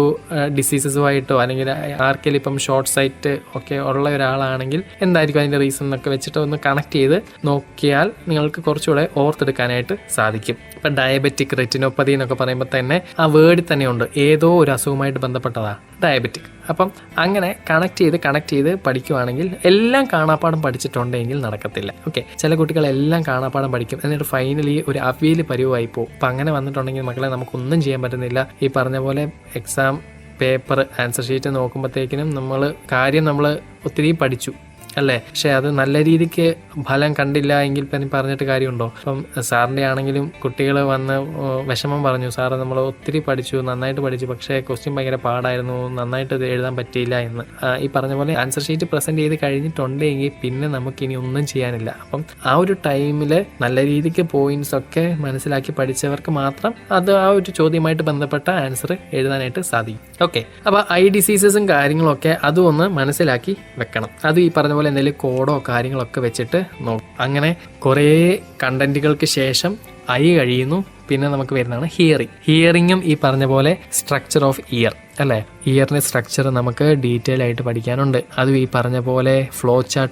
ഡിസീസസുമായിട്ടോ അല്ലെങ്കിൽ ആർക്കെങ്കിലും ഇപ്പം ഷോർട്ട് സൈറ്റ് ഒക്കെ ഉള്ള ഒരാളാണെങ്കിൽ എന്തായിരിക്കും അതിൻ്റെ റീസൺ എന്നൊക്കെ വെച്ചിട്ട് ഒന്ന് കണക്ട് ചെയ്ത് നോക്കിയാൽ നിങ്ങൾക്ക് കുറച്ചുകൂടെ ഓർത്തെടുക്കാനായിട്ട് സാധിക്കും. ഇപ്പം ഡയബറ്റിക് റെറ്റിനോപ്പതി എന്നൊക്കെ പറയുമ്പോൾ തന്നെ ആ വേർഡിൽ തന്നെയുണ്ട് ഏതോ ഒരു അസുഖമായിട്ട് ബന്ധപ്പെട്ടതാണ് ഡയബറ്റിക്. അപ്പം അങ്ങനെ കണക്ട് ചെയ്ത് പഠിക്കുവാണെങ്കിൽ എല്ലാം കാണാപ്പാടം പഠിച്ചിട്ടുണ്ടെങ്കിൽ നടക്കത്തില്ല. ഓക്കെ. ചില കുട്ടികൾ എല്ലാം കാണാപ്പാടം പഠിക്കും, എന്നിട്ട് ഫൈനലി ഒരു അവിയൽ പരിവായി പോകും. അപ്പം അങ്ങനെ വന്നിട്ടുണ്ടെങ്കിൽ മക്കളെ നമുക്കൊന്നും ചെയ്യാൻ പറ്റുന്നില്ല. ഈ പറഞ്ഞ പോലെ എക്സാം പേപ്പർ ആൻസർ ഷീറ്റ് നോക്കുമ്പോഴത്തേക്കിനും നമ്മൾ ഒത്തിരി പഠിച്ചു അല്ലേ, പക്ഷെ അത് നല്ല രീതിക്ക് ഫലം കണ്ടില്ല എങ്കിൽ പിന്നെ പറഞ്ഞിട്ട് കാര്യമുണ്ടോ? അപ്പം സാറിൻ്റെ ആണെങ്കിലും കുട്ടികൾ വന്ന് വിഷമം പറഞ്ഞു, സാറ് നമ്മൾ ഒത്തിരി പഠിച്ചു, നന്നായിട്ട് പഠിച്ചു, പക്ഷേ ക്വസ്റ്റ്യൻ ഭയങ്കര പാടായിരുന്നു, നന്നായിട്ട് ഇത് എഴുതാൻ പറ്റിയില്ല എന്ന്. ഈ പറഞ്ഞ പോലെ ആൻസർ ഷീറ്റ് പ്രസൻറ്റ് ചെയ്ത് കഴിഞ്ഞിട്ടുണ്ടെങ്കിൽ പിന്നെ നമുക്കിനി ഒന്നും ചെയ്യാനില്ല. അപ്പം ആ ഒരു ടൈമിൽ നല്ല രീതിക്ക് പോയിന്റ്സ് ഒക്കെ മനസ്സിലാക്കി പഠിച്ചവർക്ക് മാത്രം അത് ആ ഒരു ചോദ്യമായിട്ട് ബന്ധപ്പെട്ട ആൻസർ എഴുതാനായിട്ട് സാധിക്കും. ഓക്കെ. അപ്പോൾ ഐ ഡിസീസസും കാര്യങ്ങളും ഒക്കെ അതും ഒന്ന് മനസ്സിലാക്കി വെക്കണം. അത് ഈ പറഞ്ഞ എന്തെങ്കിലും കോഡോ കാര്യങ്ങളൊക്കെ വെച്ചിട്ട് നോക്കും. അങ്ങനെ കുറേ കണ്ടന്റുകൾക്ക് ശേഷം ഐ കഴിയുന്നു. പിന്നെ നമുക്ക് വരുന്നതാണ് ഹിയറിങ്ങും ഈ പറഞ്ഞ പോലെ സ്ട്രക്ചർ ഓഫ് ഇയർ അല്ലേ. ഇയറിൻ്റെ സ്ട്രക്ചർ നമുക്ക് ഡീറ്റെയിൽ ആയിട്ട് പഠിക്കാനുണ്ട്. അതും ഈ പറഞ്ഞ പോലെ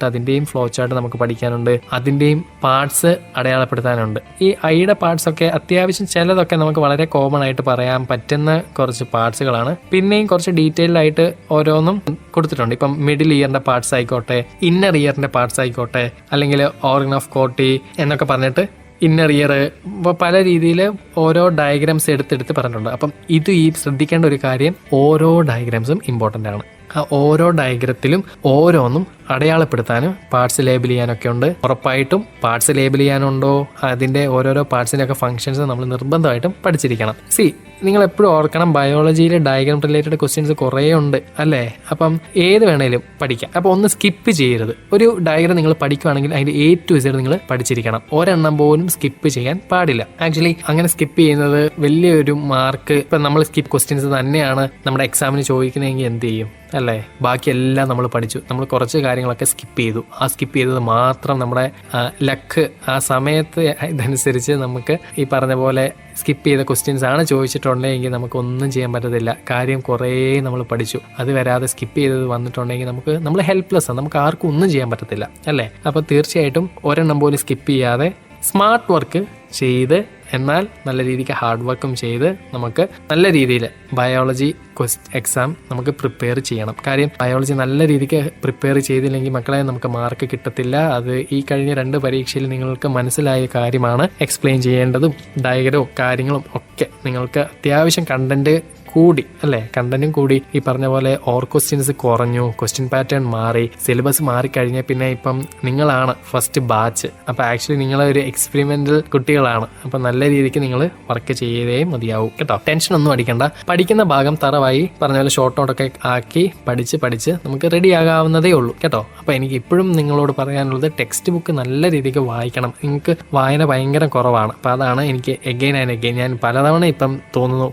അതിൻ്റെയും ഫ്ലോ ചാർട്ട് നമുക്ക് പഠിക്കാനുണ്ട്. അതിൻ്റെയും പാർട്സ് അടയാളപ്പെടുത്താനുണ്ട്. ഈ ഐയുടെ പാർട്സ് ഒക്കെ അത്യാവശ്യം ചിലതൊക്കെ നമുക്ക് വളരെ കോമൺ ആയിട്ട് പറയാൻ പറ്റുന്ന കുറച്ച് പാർട്സുകളാണ്. പിന്നെയും കുറച്ച് ഡീറ്റെയിൽഡ് ആയിട്ട് ഓരോന്നും കൊടുത്തിട്ടുണ്ട്. ഇപ്പം മിഡിൽ ഇയറിന്റെ പാർട്സ് ആയിക്കോട്ടെ, ഇന്നർ ഇയറിന്റെ പാർട്സ് ആയിക്കോട്ടെ, അല്ലെങ്കിൽ ഓർഗൻ ഓഫ് കോട്ടി എന്നൊക്കെ പറഞ്ഞിട്ട് ഇന്നർ ഇയർ പല രീതിയിൽ ഓരോ ഡയഗ്രാംസ് എടുത്തെടുത്ത് പറഞ്ഞിട്ടുണ്ട്. അപ്പം ഇത് ഈ ശ്രദ്ധിക്കേണ്ട ഒരു കാര്യം, ഓരോ ഡയഗ്രാംസും ഇമ്പോർട്ടൻ്റ് ആണ്. ആ ഓരോ ഡയഗ്രത്തിലും ഓരോന്നും അടയാളപ്പെടുത്താനും പാർട്സ് ലേബിൾ ചെയ്യാനൊക്കെ ഉണ്ട്. ഉറപ്പായിട്ടും പാർട്സ് ലേബിൾ ചെയ്യാനുണ്ടോ, അതിൻ്റെ ഓരോരോ പാർട്സിൻ്റെയൊക്കെ ഫംഗ്ഷൻസ് നമ്മൾ നിർബന്ധമായിട്ടും പഠിച്ചിരിക്കണം. നിങ്ങൾ എപ്പോഴും ഓർക്കണം, ബയോളജിയിൽ ഡയഗ്രാം റിലേറ്റഡ് ക്വസ്റ്റ്യൻസ് കുറേ ഉണ്ട് അല്ലേ. അപ്പം ഏത് വേണേലും പഠിക്കാം. അപ്പോൾ ഒന്ന് സ്കിപ്പ് ചെയ്യരുത്. ഒരു ഡയഗ്രാം നിങ്ങൾ പഠിക്കുകയാണെങ്കിൽ അതിൻ്റെ A to Z നിങ്ങൾ പഠിച്ചിരിക്കണം. ഒരെണ്ണം പോലും സ്കിപ്പ് ചെയ്യാൻ പാടില്ല. ആക്ച്വലി അങ്ങനെ സ്കിപ്പ് ചെയ്യുന്നത് വലിയൊരു മാർക്ക്, ഇപ്പം നമ്മൾ സ്കിപ്പ് ക്വസ്റ്റ്യൻസ് തന്നെയാണ് നമ്മുടെ എക്സാമിന് ചോദിക്കുന്നതെങ്കിൽ എന്ത് ചെയ്യും അല്ലേ. ബാക്കിയെല്ലാം നമ്മൾ പഠിച്ചു, നമ്മൾ കുറച്ച് കാര്യങ്ങളൊക്കെ സ്കിപ്പ് ചെയ്തു. ആ സ്കിപ്പ് ചെയ്തത് മാത്രം നമ്മുടെ ലക്ക് ആ സമയത്ത് ഇതനുസരിച്ച് നമുക്ക് ഈ പറഞ്ഞ പോലെ സ്കിപ്പ് ചെയ്ത ക്വസ്റ്റ്യൻസ് ആണ് ചോദിച്ചിട്ടുണ്ടെങ്കിൽ നമുക്കൊന്നും ചെയ്യാൻ പറ്റത്തില്ല. കാര്യം കുറേ നമ്മൾ പഠിച്ചു, അത് വരാതെ സ്കിപ്പ് ചെയ്തത് വന്നിട്ടുണ്ടെങ്കിൽ നമ്മൾ ഹെൽപ്ലെസ് ആണ്, നമുക്ക് ആർക്കും ഒന്നും ചെയ്യാൻ പറ്റത്തില്ല അല്ലേ. അപ്പോൾ തീർച്ചയായിട്ടും ഒരെണ്ണം പോലും സ്കിപ്പ് ചെയ്യാതെ സ്മാർട്ട് വർക്ക് ചെയ്ത്, എന്നാൽ നല്ല രീതിക്ക് ഹാർഡ് വർക്കും ചെയ്ത് നമുക്ക് നല്ല രീതിയിൽ ബയോളജി എക്സാം നമുക്ക് പ്രിപ്പയർ ചെയ്യണം. കാര്യം ബയോളജി നല്ല രീതിക്ക് പ്രിപ്പയർ ചെയ്തില്ലെങ്കിൽ മക്കളെ നമുക്ക് മാർക്ക് കിട്ടത്തില്ല. അത് ഈ കഴിഞ്ഞ 2 പരീക്ഷയിൽ നിങ്ങൾക്ക് മനസ്സിലായ കാര്യമാണ്. എക്സ്പ്ലെയിൻ ചെയ്യേണ്ടതും ഡയഗ്രവും കാര്യങ്ങളും ഒക്കെ ഒക്കെ നിങ്ങൾക്ക് അത്യാവശ്യം കണ്ടന്റ് കൂടി അല്ലേ, കണ്ടന്റും കൂടി, ഈ പറഞ്ഞ പോലെ ക്വസ്റ്റ്യൻസ് കുറഞ്ഞു, ക്വസ്റ്റ്യൻ പാറ്റേൺ മാറി, സിലബസ് മാറിക്കഴിഞ്ഞാൽ പിന്നെ ഇപ്പം നിങ്ങളാണ് ഫസ്റ്റ് ബാച്ച്. അപ്പം ആക്ച്വലി നിങ്ങൾ ഒരു എക്സ്പെരിമെന്റൽ കുട്ടികളാണ്. അപ്പം നല്ല രീതിക്ക് നിങ്ങൾ വർക്ക് ചെയ്തേ മതിയാവും കേട്ടോ. ടെൻഷൻ ഒന്നും അടിക്കണ്ട. പഠിക്കുന്ന ഭാഗം തറവായി പറഞ്ഞ പോലെ ഷോർട്ട് നോട്ടൊക്കെ ആക്കി പഠിച്ച് നമുക്ക് റെഡി ആകാവുന്നതേ ഉള്ളൂ കേട്ടോ. അപ്പം എനിക്ക് ഇപ്പോഴും നിങ്ങളോട് പറയാനുള്ളത് ടെക്സ്റ്റ് ബുക്ക് നല്ല രീതിക്ക് വായിക്കണം. നിങ്ങൾക്ക് വായന ഭയങ്കര കുറവാണ്. അപ്പം അതാണ് എനിക്ക് എഗെയിൻ ആൻഡ് എഗെയിൻ ഞാൻ പലതവണ ഇപ്പം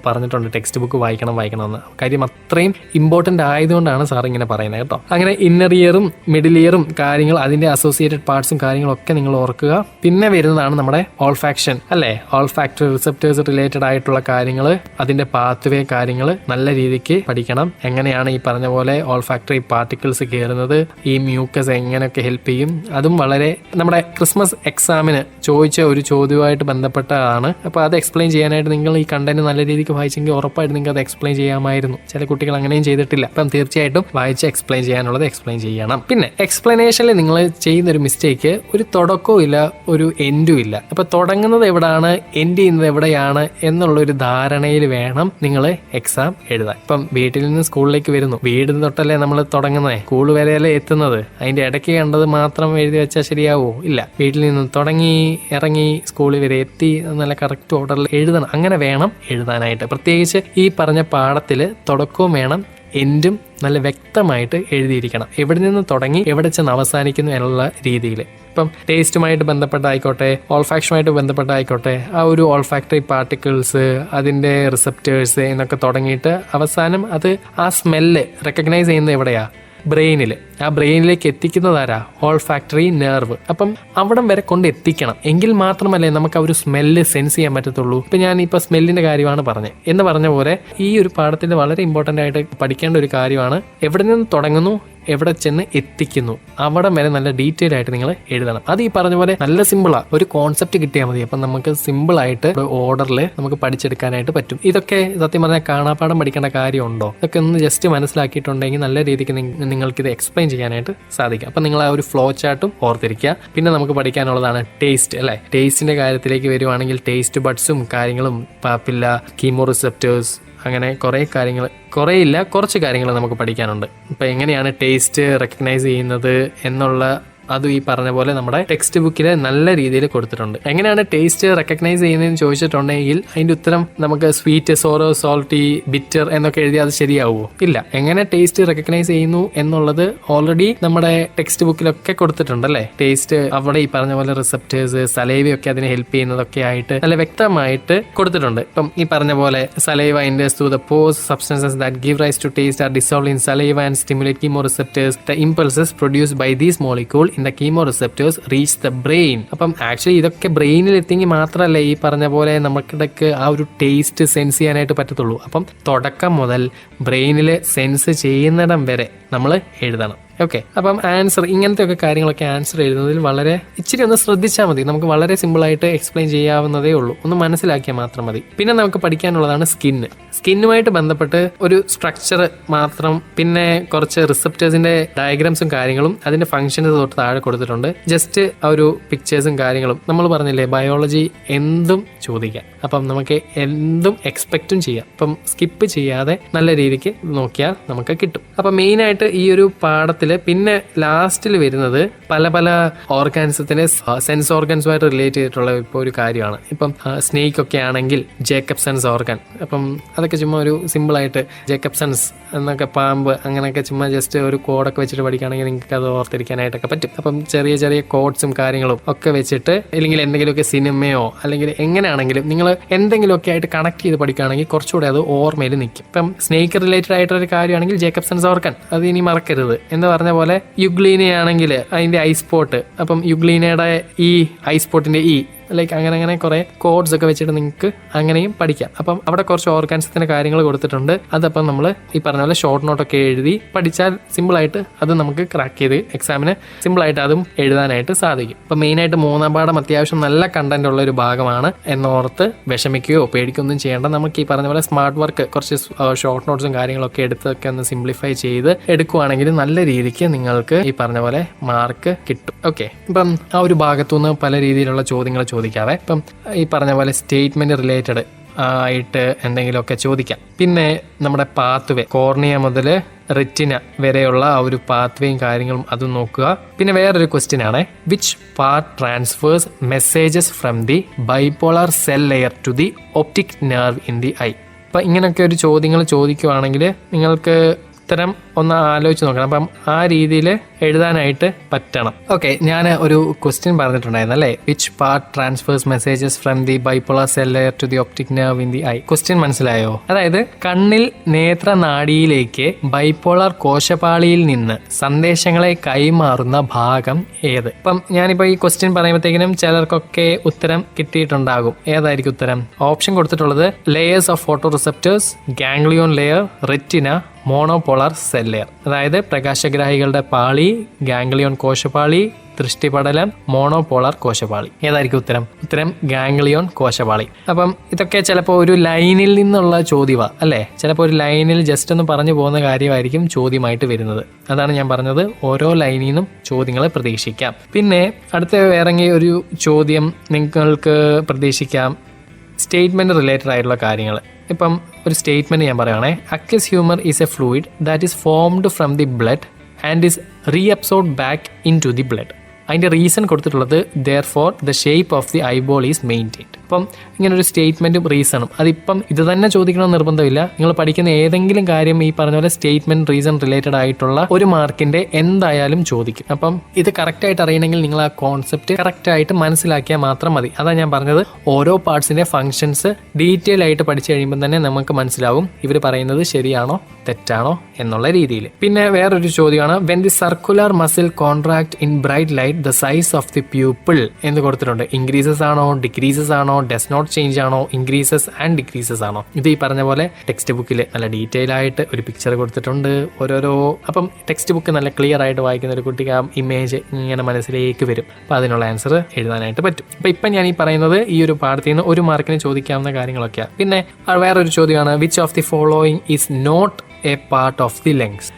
പറഞ്ഞിട്ടുണ്ട് ടെക്സ്റ്റ് ബുക്ക് വായിക്കണമെന്ന്. കാര്യം അത്രയും ഇമ്പോർട്ടന്റ് ആയതുകൊണ്ടാണ് സാർ ഇങ്ങനെ പറയുന്നത് കേട്ടോ. അങ്ങനെ ഇന്നർ ഇയറും മിഡിൽ ഇയറും കാര്യങ്ങൾ, അതിന്റെ അസോസിയേറ്റഡ് പാർട്സും കാര്യങ്ങളൊക്കെ നിങ്ങൾ ഓർക്കുക. പിന്നെ വരുന്നതാണ് നമ്മുടെ ഓൾഫാക്ഷൻ അല്ലേ, ഓൾഫാക്ടറി റിസപ്റ്റേഴ്സ് റിലേറ്റഡ് ആയിട്ടുള്ള കാര്യങ്ങൾ, അതിന്റെ പാത്വേ കാര്യങ്ങൾ നല്ല രീതിക്ക് പഠിക്കണം. എങ്ങനെയാണ് ഈ പറഞ്ഞ പോലെ ഓൾഫാക്ടറി പാർട്ടിക്കിൾസ് കയറുന്നത്, ഈ മ്യൂക്കസ് എങ്ങനെയൊക്കെ ഹെൽപ്പ് ചെയ്യും, അതും വളരെ നമ്മുടെ ക്രിസ്മസ് എക്സാമിന് ചോദിച്ച ഒരു ചോദ്യവുമായിട്ട് ബന്ധപ്പെട്ടതാണ്. അപ്പോൾ അത് എക്സ്പ്ലെയിൻ ചെയ്യാനായിട്ട് നിങ്ങൾ ഈ കണ്ടന്റ് നല്ല രീതിക്ക് വായിച്ചെങ്കിൽ ഉറപ്പായിട്ട് നിങ്ങൾക്ക് അത് എക്സ്പ്ലെയിൻ ചെയ്യാമായിരുന്നു. ചില കുട്ടികൾ അങ്ങനെയും ചെയ്തിട്ടില്ല. അപ്പം തീർച്ചയായിട്ടും വായിച്ച് എക്സ്പ്ലെയിൻ ചെയ്യാനുള്ളത് എക്സ്പ്ലെയിൻ ചെയ്യണം. പിന്നെ എക്സ്പ്ലനേഷനിൽ നിങ്ങൾ ചെയ്യുന്ന ഒരു മിസ്റ്റേക്ക്, ഒരു തുടക്കവും ഇല്ല, ഒരു എൻഡും ഇല്ല. അപ്പൊ തുടങ്ങുന്നത് എവിടെയാണ്, എൻഡ് ചെയ്യുന്നത് എവിടെയാണ് എന്നുള്ളൊരു ധാരണയിൽ വേണം നിങ്ങൾ എക്സാം എഴുതാൻ. ഇപ്പം വീട്ടിൽ നിന്ന് സ്കൂളിലേക്ക് വരുന്നു, വീട് തൊട്ടല്ലേ നമ്മൾ തുടങ്ങുന്നത്, സ്കൂൾ വരെയല്ലേ എത്തുന്നത്. അതിന്റെ ഇടയ്ക്ക് കണ്ടത് മാത്രം എഴുതി വെച്ചാൽ ശരിയാവോ? ഇല്ല. വീട്ടിൽ നിന്ന് തുടങ്ങി ഇറങ്ങി സ്കൂളിൽ വരെ എത്തി നല്ല കറക്റ്റ് ഓർഡറിൽ എഴുതണം. അങ്ങനെ വേണം എഴുതാനായിട്ട്. പ്രത്യേകിച്ച് ഈ പറഞ്ഞ പാഠത്തിൽ തുടക്കവും വേണം, എൻഡും നല്ല വ്യക്തമായിട്ട് എഴുതിയിരിക്കണം. എവിടെ നിന്ന് തുടങ്ങി എവിടെ ചെന്ന് അവസാനിക്കുന്നു എന്നുള്ള രീതിയിൽ. ഇപ്പം ടേസ്റ്റുമായിട്ട് ബന്ധപ്പെട്ടായിക്കോട്ടെ, ഓൾഫാക്ഷനുമായിട്ട് ബന്ധപ്പെട്ടായിക്കോട്ടെ, ആ ഒരു ഓൾഫാക്ടറി പാർട്ടിക്കിൾസ്, അതിൻ്റെ റിസപ്റ്റേഴ്സ് എന്നൊക്കെ തുടങ്ങിയിട്ട് അവസാനം അത് ആ സ്മെല്ല് റെക്കഗ്നൈസ് ചെയ്യുന്നത് എവിടെയാ? ബ്രെയിനിൽ. ആ ബ്രെയിനിലേക്ക് എത്തിക്കുന്നതാരാ? Olfactory nerve. അപ്പം അവിടം വരെ കൊണ്ട് എത്തിക്കണം. എങ്കിൽ മാത്രമല്ലേ നമുക്ക് ആ ഒരു സ്മെല്ല് സെൻസ് ചെയ്യാൻ പറ്റത്തുള്ളൂ. ഇപ്പം ഞാൻ ഇപ്പോൾ സ്മെല്ലിന്റെ കാര്യമാണ് പറഞ്ഞത് എന്ന് പറഞ്ഞ പോലെ ഈ ഒരു പാഠത്തിൽ വളരെ ഇമ്പോർട്ടൻ്റ് ആയിട്ട് പഠിക്കേണ്ട ഒരു കാര്യമാണ് എവിടെ നിന്ന് തുടങ്ങുന്നു, എവിടെ ചെന്ന് എത്തിക്കുന്നു, അവിടെ വരെ നല്ല ഡീറ്റെയിൽ ആയിട്ട് നിങ്ങൾ എഴുതണം. അത് ഈ പറഞ്ഞ പോലെ നല്ല സിമ്പിളാ, ഒരു കോൺസെപ്റ്റ് കിട്ടിയാൽ മതി. അപ്പം നമുക്ക് സിമ്പിൾ ആയിട്ട് ഓർഡറിൽ നമുക്ക് പഠിച്ചെടുക്കാനായിട്ട് പറ്റും. ഇതൊക്കെ സത്യം പറഞ്ഞാൽ കാണാപ്പാഠം പഠിക്കേണ്ട കാര്യമുണ്ടോ? ഇതൊക്കെ ഒന്ന് ജസ്റ്റ് മനസ്സിലാക്കിയിട്ടുണ്ടെങ്കിൽ നല്ല രീതിക്ക് നിങ്ങൾക്കിത് എക്സ്പ്ലെയിൻ ചെയ്യാനായിട്ട് സാധിക്കും. അപ്പം നിങ്ങൾ ആ ഒരു ഫ്ലോ ചാർട്ടും ഓർത്തിരിക്കുക. പിന്നെ നമുക്ക് പഠിക്കാനുള്ളതാണ് ടേസ്റ്റ് അല്ലേ. ടേസ്റ്റിന്റെ കാര്യത്തിലേക്ക് വരുവാണെങ്കിൽ ടേസ്റ്റ് ബഡ്സും കാര്യങ്ങളും, പാപ്പില്ല, കീമോ റിസെപ്റ്റേഴ്സ്, അങ്ങനെ കുറച്ച് കാര്യങ്ങൾ നമുക്ക് പഠിക്കാനുണ്ട്. ഇപ്പം എങ്ങനെയാണ് ടേസ്റ്റ് റെക്കഗ്നൈസ് ചെയ്യുന്നത് എന്നുള്ള അതും ഈ പറഞ്ഞ പോലെ നമ്മുടെ ടെക്സ്റ്റ് ബുക്കിൽ നല്ല രീതിയിൽ കൊടുത്തിട്ടുണ്ട്. എങ്ങനെയാണ് ടേസ്റ്റ് റെക്കഗ്നൈസ് ചെയ്യുന്നതെന്ന് ചോദിച്ചിട്ടുണ്ടെങ്കിൽ അതിന്റെ ഉത്തരം നമുക്ക് സ്വീറ്റ്, സോറോ, സോൾട്ടി, ബിറ്റർ എന്നൊക്കെ എഴുതി അത് ശരിയാവുമോ? ഇല്ല. എങ്ങനെ ടേസ്റ്റ് റെക്കഗ്നൈസ് ചെയ്യുന്നു എന്നുള്ളത് ഓൾറെഡി നമ്മുടെ ടെക്സ്റ്റ് ബുക്കിലൊക്കെ കൊടുത്തിട്ടുണ്ട് അല്ലേ. ടേസ്റ്റ് അവിടെ ഈ പറഞ്ഞ പോലെ റിസപ്റ്റേഴ്സ്, സലൈവയൊക്കെ അതിനെ ഹെൽപ്പ് ചെയ്യുന്നതൊക്കെ ആയിട്ട് നല്ല വ്യക്തമായിട്ട് കൊടുത്തിട്ടുണ്ട്. ഇപ്പം ഈ പറഞ്ഞ പോലെ saliva induces to the pose substances that give rise to taste are dissolved in saliva and stimulate chemoreceptors. The impulses produced by these molecule in the chemoreceptors reach the brain. അപ്പം ആക്ച്വലി ഇതൊക്കെ ബ്രെയിനിൽ എത്തിയെങ്കിൽ മാത്രമല്ല ഈ പറഞ്ഞ പോലെ നമുക്കിടയ്ക്ക് ആ ഒരു taste sense ചെയ്യാനായിട്ട് പറ്റത്തുള്ളൂ. അപ്പം തുടക്കം മുതൽ ബ്രെയിനിൽ സെൻസ് ചെയ്യുന്നിടം വരെ നമ്മൾ എഴുതണം. ഓക്കെ. അപ്പം ആൻസർ, ഇങ്ങനത്തെ ഒക്കെ കാര്യങ്ങളൊക്കെ ആൻസർ എഴുതുന്നതിൽ വളരെ ഇച്ചിരി ഒന്ന് ശ്രദ്ധിച്ചാൽ മതി. നമുക്ക് വളരെ സിമ്പിളായിട്ട് എക്സ്പ്ലെയിൻ ചെയ്യാവുന്നതേ ഉള്ളൂ. ഒന്ന് മനസ്സിലാക്കിയാൽ മാത്രം മതി. പിന്നെ നമുക്ക് പഠിക്കാനുള്ളതാണ് സ്കിന്നുമായിട്ട് ബന്ധപ്പെട്ട് ഒരു സ്ട്രക്ചർ മാത്രം, പിന്നെ കുറച്ച് റിസപ്റ്റേഴ്സിന്റെ ഡയഗ്രാംസും കാര്യങ്ങളും അതിന്റെ ഫംഗ്ഷൻസ് തൊട്ട് താഴെ കൊടുത്തിട്ടുണ്ട്. ജസ്റ്റ് ആ ഒരു പിക്ചേഴ്സും കാര്യങ്ങളും. നമ്മൾ പറഞ്ഞില്ലേ ബയോളജി എന്തും ചോദിക്കാം. അപ്പം നമുക്ക് എന്തും എക്സ്പെക്റ്റും ചെയ്യാം. അപ്പം സ്കിപ്പ് ചെയ്യാതെ നല്ല രീതിക്ക് നോക്കിയാൽ നമുക്ക് കിട്ടും. അപ്പം മെയിനായിട്ട് ഈ ഒരു പാഠത്തിൽ പിന്നെ ലാസ്റ്റിൽ വരുന്നത് പല പല ഓർഗാൻസത്തിന് സെൻസ് ഓർഗൻസുമായിട്ട് റിലേറ്റ് ചെയ്തിട്ടുള്ള ഇപ്പോൾ ഒരു കാര്യമാണ്. ഇപ്പം സ്നേക്ക് ഒക്കെ ആണെങ്കിൽ ജേക്കബ്സൺസ് ഓർഗൻ. അപ്പം അതൊക്കെ ചുമ്മാ ഒരു സിമ്പിളായിട്ട് ജേക്കബ്സൺസ് എന്നൊക്കെ, പാമ്പ്, അങ്ങനെയൊക്കെ ചുമ്മാ ജസ്റ്റ് ഒരു കോഡൊക്കെ വെച്ചിട്ട് പഠിക്കുകയാണെങ്കിൽ നിങ്ങൾക്ക് അത് ഓർത്തിരിക്കാനായിട്ടൊക്കെ പറ്റും. അപ്പം ചെറിയ ചെറിയ കോഡ്സും കാര്യങ്ങളും ഒക്കെ വെച്ചിട്ട്, അല്ലെങ്കിൽ എന്തെങ്കിലുമൊക്കെ സിനിമയോ അല്ലെങ്കിൽ എങ്ങനെയാണെങ്കിലും നിങ്ങൾ എന്തെങ്കിലുമൊക്കെ ആയിട്ട് കണക്ട് ചെയ്ത് പഠിക്കുകയാണെങ്കിൽ കുറച്ചുകൂടെ അത് ഓർമ്മയിൽ നിൽക്കും. ഇപ്പം സ്നേക്ക് റിലേറ്റഡ് ആയിട്ടൊരു കാര്യമാണെങ്കിൽ ജേക്കബ്സൺസ് ഓർഗൻ, അത് ഇനി മറക്കരുത്. എന്ന് പറഞ്ഞ പോലെ യുഗ്ലീനയാണെങ്കിൽ അതിന്റെ ഐ സ്പോട്ട്, അപ്പം യുഗ്ലീനയുടെ ഈ ഐ സ്പോട്ടിന്റെ ഈ ലൈക്ക് അങ്ങനെ കുറെ കോഡ്സ് ഒക്കെ വെച്ചിട്ട് നിങ്ങൾക്ക് അങ്ങനെയും പഠിക്കാം. അപ്പം അവിടെ കുറച്ച് ഓർഗാൻസത്തിന്റെ കാര്യങ്ങൾ കൊടുത്തിട്ടുണ്ട്. അതപ്പം നമ്മൾ ഈ പറഞ്ഞ പോലെ ഷോർട്ട് നോട്ടൊക്കെ എഴുതി പഠിച്ചാൽ സിമ്പിളായിട്ട് അത് നമുക്ക് ക്രാക്ക് ചെയ്ത് എക്സാമിന് സിമ്പിളായിട്ട് അതും എഴുതാനായിട്ട് സാധിക്കും. അപ്പം മെയിനായിട്ട് മൂന്നാം പാഠം അത്യാവശ്യം നല്ല കണ്ടന്റ് ഉള്ള ഒരു ഭാഗമാണ് എന്നോർത്ത് വിഷമിക്കുകയോ പേടിക്കുകയൊന്നും ചെയ്യേണ്ട. നമുക്ക് ഈ പറഞ്ഞ പോലെ സ്മാർട്ട് വർക്ക് കുറച്ച് ഷോർട്ട് നോട്ട്സും കാര്യങ്ങളൊക്കെ എടുത്തൊക്കെ ഒന്ന് സിംപ്ലിഫൈ ചെയ്ത് എടുക്കുവാണെങ്കിൽ നല്ല രീതിക്ക് നിങ്ങൾക്ക് ഈ പറഞ്ഞ പോലെ മാർക്ക് കിട്ടും. ഓക്കെ. ഇപ്പം ആ ഒരു ഭാഗത്തുനിന്ന് പല രീതിയിലുള്ള ചോദ്യങ്ങൾ ചോദിക്കാവേ. ഇപ്പം ഈ പറഞ്ഞ പോലെ സ്റ്റേറ്റ്മെന്റ് റിലേറ്റഡ് ആയിട്ട് എന്തെങ്കിലുമൊക്കെ ചോദിക്കാം. പിന്നെ നമ്മുടെ പാത്വേ, കോർണിയ മുതൽ റെറ്റിന വരെയുള്ള ആ ഒരു പാത്വേയും കാര്യങ്ങളും അതും നോക്കുക. പിന്നെ വേറൊരു ക്വസ്റ്റ്യൻ ആണ്, which part transfers messages from the bipolar cell layer to the optic nerve in the eye. അപ്പം ഇങ്ങനെയൊക്കെ ഒരു ചോദ്യങ്ങൾ ചോദിക്കുവാണെങ്കിൽ നിങ്ങൾക്ക് ഉത്തരം ഒന്ന് ആലോചിച്ച് നോക്കണം. അപ്പം ആ രീതിയിൽ എഴുതാനായിട്ട് പറ്റണം. ഓക്കെ, ഞാൻ ഒരു ക്വസ്റ്റ്യൻ പറഞ്ഞിട്ടുണ്ടായിരുന്നു അല്ലേ, which part transfers messages from the bipolar cell layer to the optic nerve in the eye. Question മനസ്സിലായോ? അതായത് കണ്ണിൽ നേത്രനാഡിയിലേക്ക് ബൈപോളാർ കോശപാളിയിൽ നിന്ന് സന്ദേശങ്ങളെ കൈമാറുന്ന ഭാഗം ഏത്? അപ്പം ഞാനിപ്പോൾ ഈ ക്വസ്റ്റ്യൻ പറയുമ്പോഴത്തേക്കിനും ചിലർക്കൊക്കെ ഉത്തരം കിട്ടിയിട്ടുണ്ടാകും. ഏതായിരിക്കും ഉത്തരം? ഓപ്ഷൻ കൊടുത്തിട്ടുള്ളത് layers of photo receptors, ganglion layer, retina, monopolar cell layer. അതായത് പ്രകാശഗ്രാഹികളുടെ പാളി, ഗാംഗ്ലിയോൺ കോശപാളി, ദൃഷ്ടിപടലം, മോണോപോളാർ കോശപാളി. ഏതായിരിക്കും ഉത്തരം? ഉത്തരം ഗാംഗ്ലിയോൺ കോശപാളി. അപ്പം ഇതൊക്കെ ചിലപ്പോൾ ഒരു ലൈനിൽ നിന്നുള്ള ചോദ്യമാണ് അല്ലേ? ചിലപ്പോൾ ഒരു ലൈനിൽ ജസ്റ്റ് ഒന്ന് പറഞ്ഞു പോകുന്ന കാര്യമായിരിക്കും ചോദ്യമായിട്ട് വരുന്നത്. അതാണ് ഞാൻ പറഞ്ഞത്, ഓരോ ലൈനിൽ നിന്നും ചോദ്യങ്ങൾ പ്രതീക്ഷിക്കാം. പിന്നെ അടുത്ത വേറെങ്കിൽ ഒരു ചോദ്യം നിങ്ങൾക്ക് പ്രതീക്ഷിക്കാം, സ്റ്റേറ്റ്മെന്റ് റിലേറ്റഡ് ആയിട്ടുള്ള കാര്യങ്ങൾ. ഇപ്പം ഒരു സ്റ്റേറ്റ്മെന്റ് ഞാൻ പറയുകയാണെ, aqueous humour is a fluid that is formed from the blood and is reabsorb back into the blood. അതിൻ്റെ റീസൺ കൊടുത്തിട്ടുള്ളത് therefore the shape of the eyeball is maintained. അപ്പം ഇങ്ങനൊരു സ്റ്റേറ്റ്മെൻറ്റും റീസണും അതിപ്പം ഇത് തന്നെ ചോദിക്കണമെന്ന് നിർബന്ധമില്ല. നിങ്ങൾ പഠിക്കുന്ന ഏതെങ്കിലും കാര്യം ഈ പറഞ്ഞ പോലെ സ്റ്റേറ്റ്മെൻറ്റ് റീസൺ റിലേറ്റഡ് ആയിട്ടുള്ള ഒരു മാർക്കിൻ്റെ എന്തായാലും ചോദിക്കും. അപ്പം ഇത് കറക്റ്റായിട്ട് അറിയണമെങ്കിൽ നിങ്ങൾ ആ കോൺസെപ്റ്റ് കറക്റ്റായിട്ട് മനസ്സിലാക്കിയാൽ മാത്രം മതി. അതാണ് ഞാൻ പറഞ്ഞത്, ഓരോ പാർട്സിൻ്റെ ഫങ്ഷൻസ് ഡീറ്റെയിൽ ആയിട്ട് പഠിച്ചു കഴിയുമ്പോൾ തന്നെ നമുക്ക് മനസ്സിലാവും ഇവർ പറയുന്നത് ശരിയാണോ തെറ്റാണോ എന്നുള്ള രീതിയിൽ. പിന്നെ വേറൊരു ചോദ്യമാണ്, when the circular muscle contract in bright light the size of the pupil എന്ന് കൊടുത്തിട്ടുണ്ട്. ഇൻക്രീസസ് ആണോ, ഡിക്രീസസ് ആണോ, ഡസ് നോട്ട് ചേഞ്ച് ആണോ, ഇൻക്രീസസ് ആൻഡ് ഡിക്രീസസ് ആണോ? ഇത് ഈ പറഞ്ഞ പോലെ ടെക്സ്റ്റ് ബുക്കിൽ നല്ല ഡീറ്റെയിൽ ആയിട്ട് ഒരു പിക്ചർ കൊടുത്തിട്ടുണ്ട് ഓരോരോ. അപ്പം ടെക്സ്റ്റ് ബുക്ക് നല്ല ക്ലിയർ ആയിട്ട് വായിക്കുന്ന ഒരു കുട്ടിക്ക് ആ ഇമേജ് ഇങ്ങനെ മനസ്സിലേക്ക് വരും. അപ്പം അതിനുള്ള ആൻസർ എഴുതാനായിട്ട് പറ്റും. അപ്പം ഇപ്പം ഞാൻ ഈ പറയുന്നത് ഈ ഒരു പാഠത്തിൽ നിന്ന് ഒരു മാർക്കിന് ചോദിക്കാവുന്ന കാര്യങ്ങളൊക്കെയാണ്. പിന്നെ വേറൊരു ചോദ്യമാണ്, which of the following is not a part of the lens.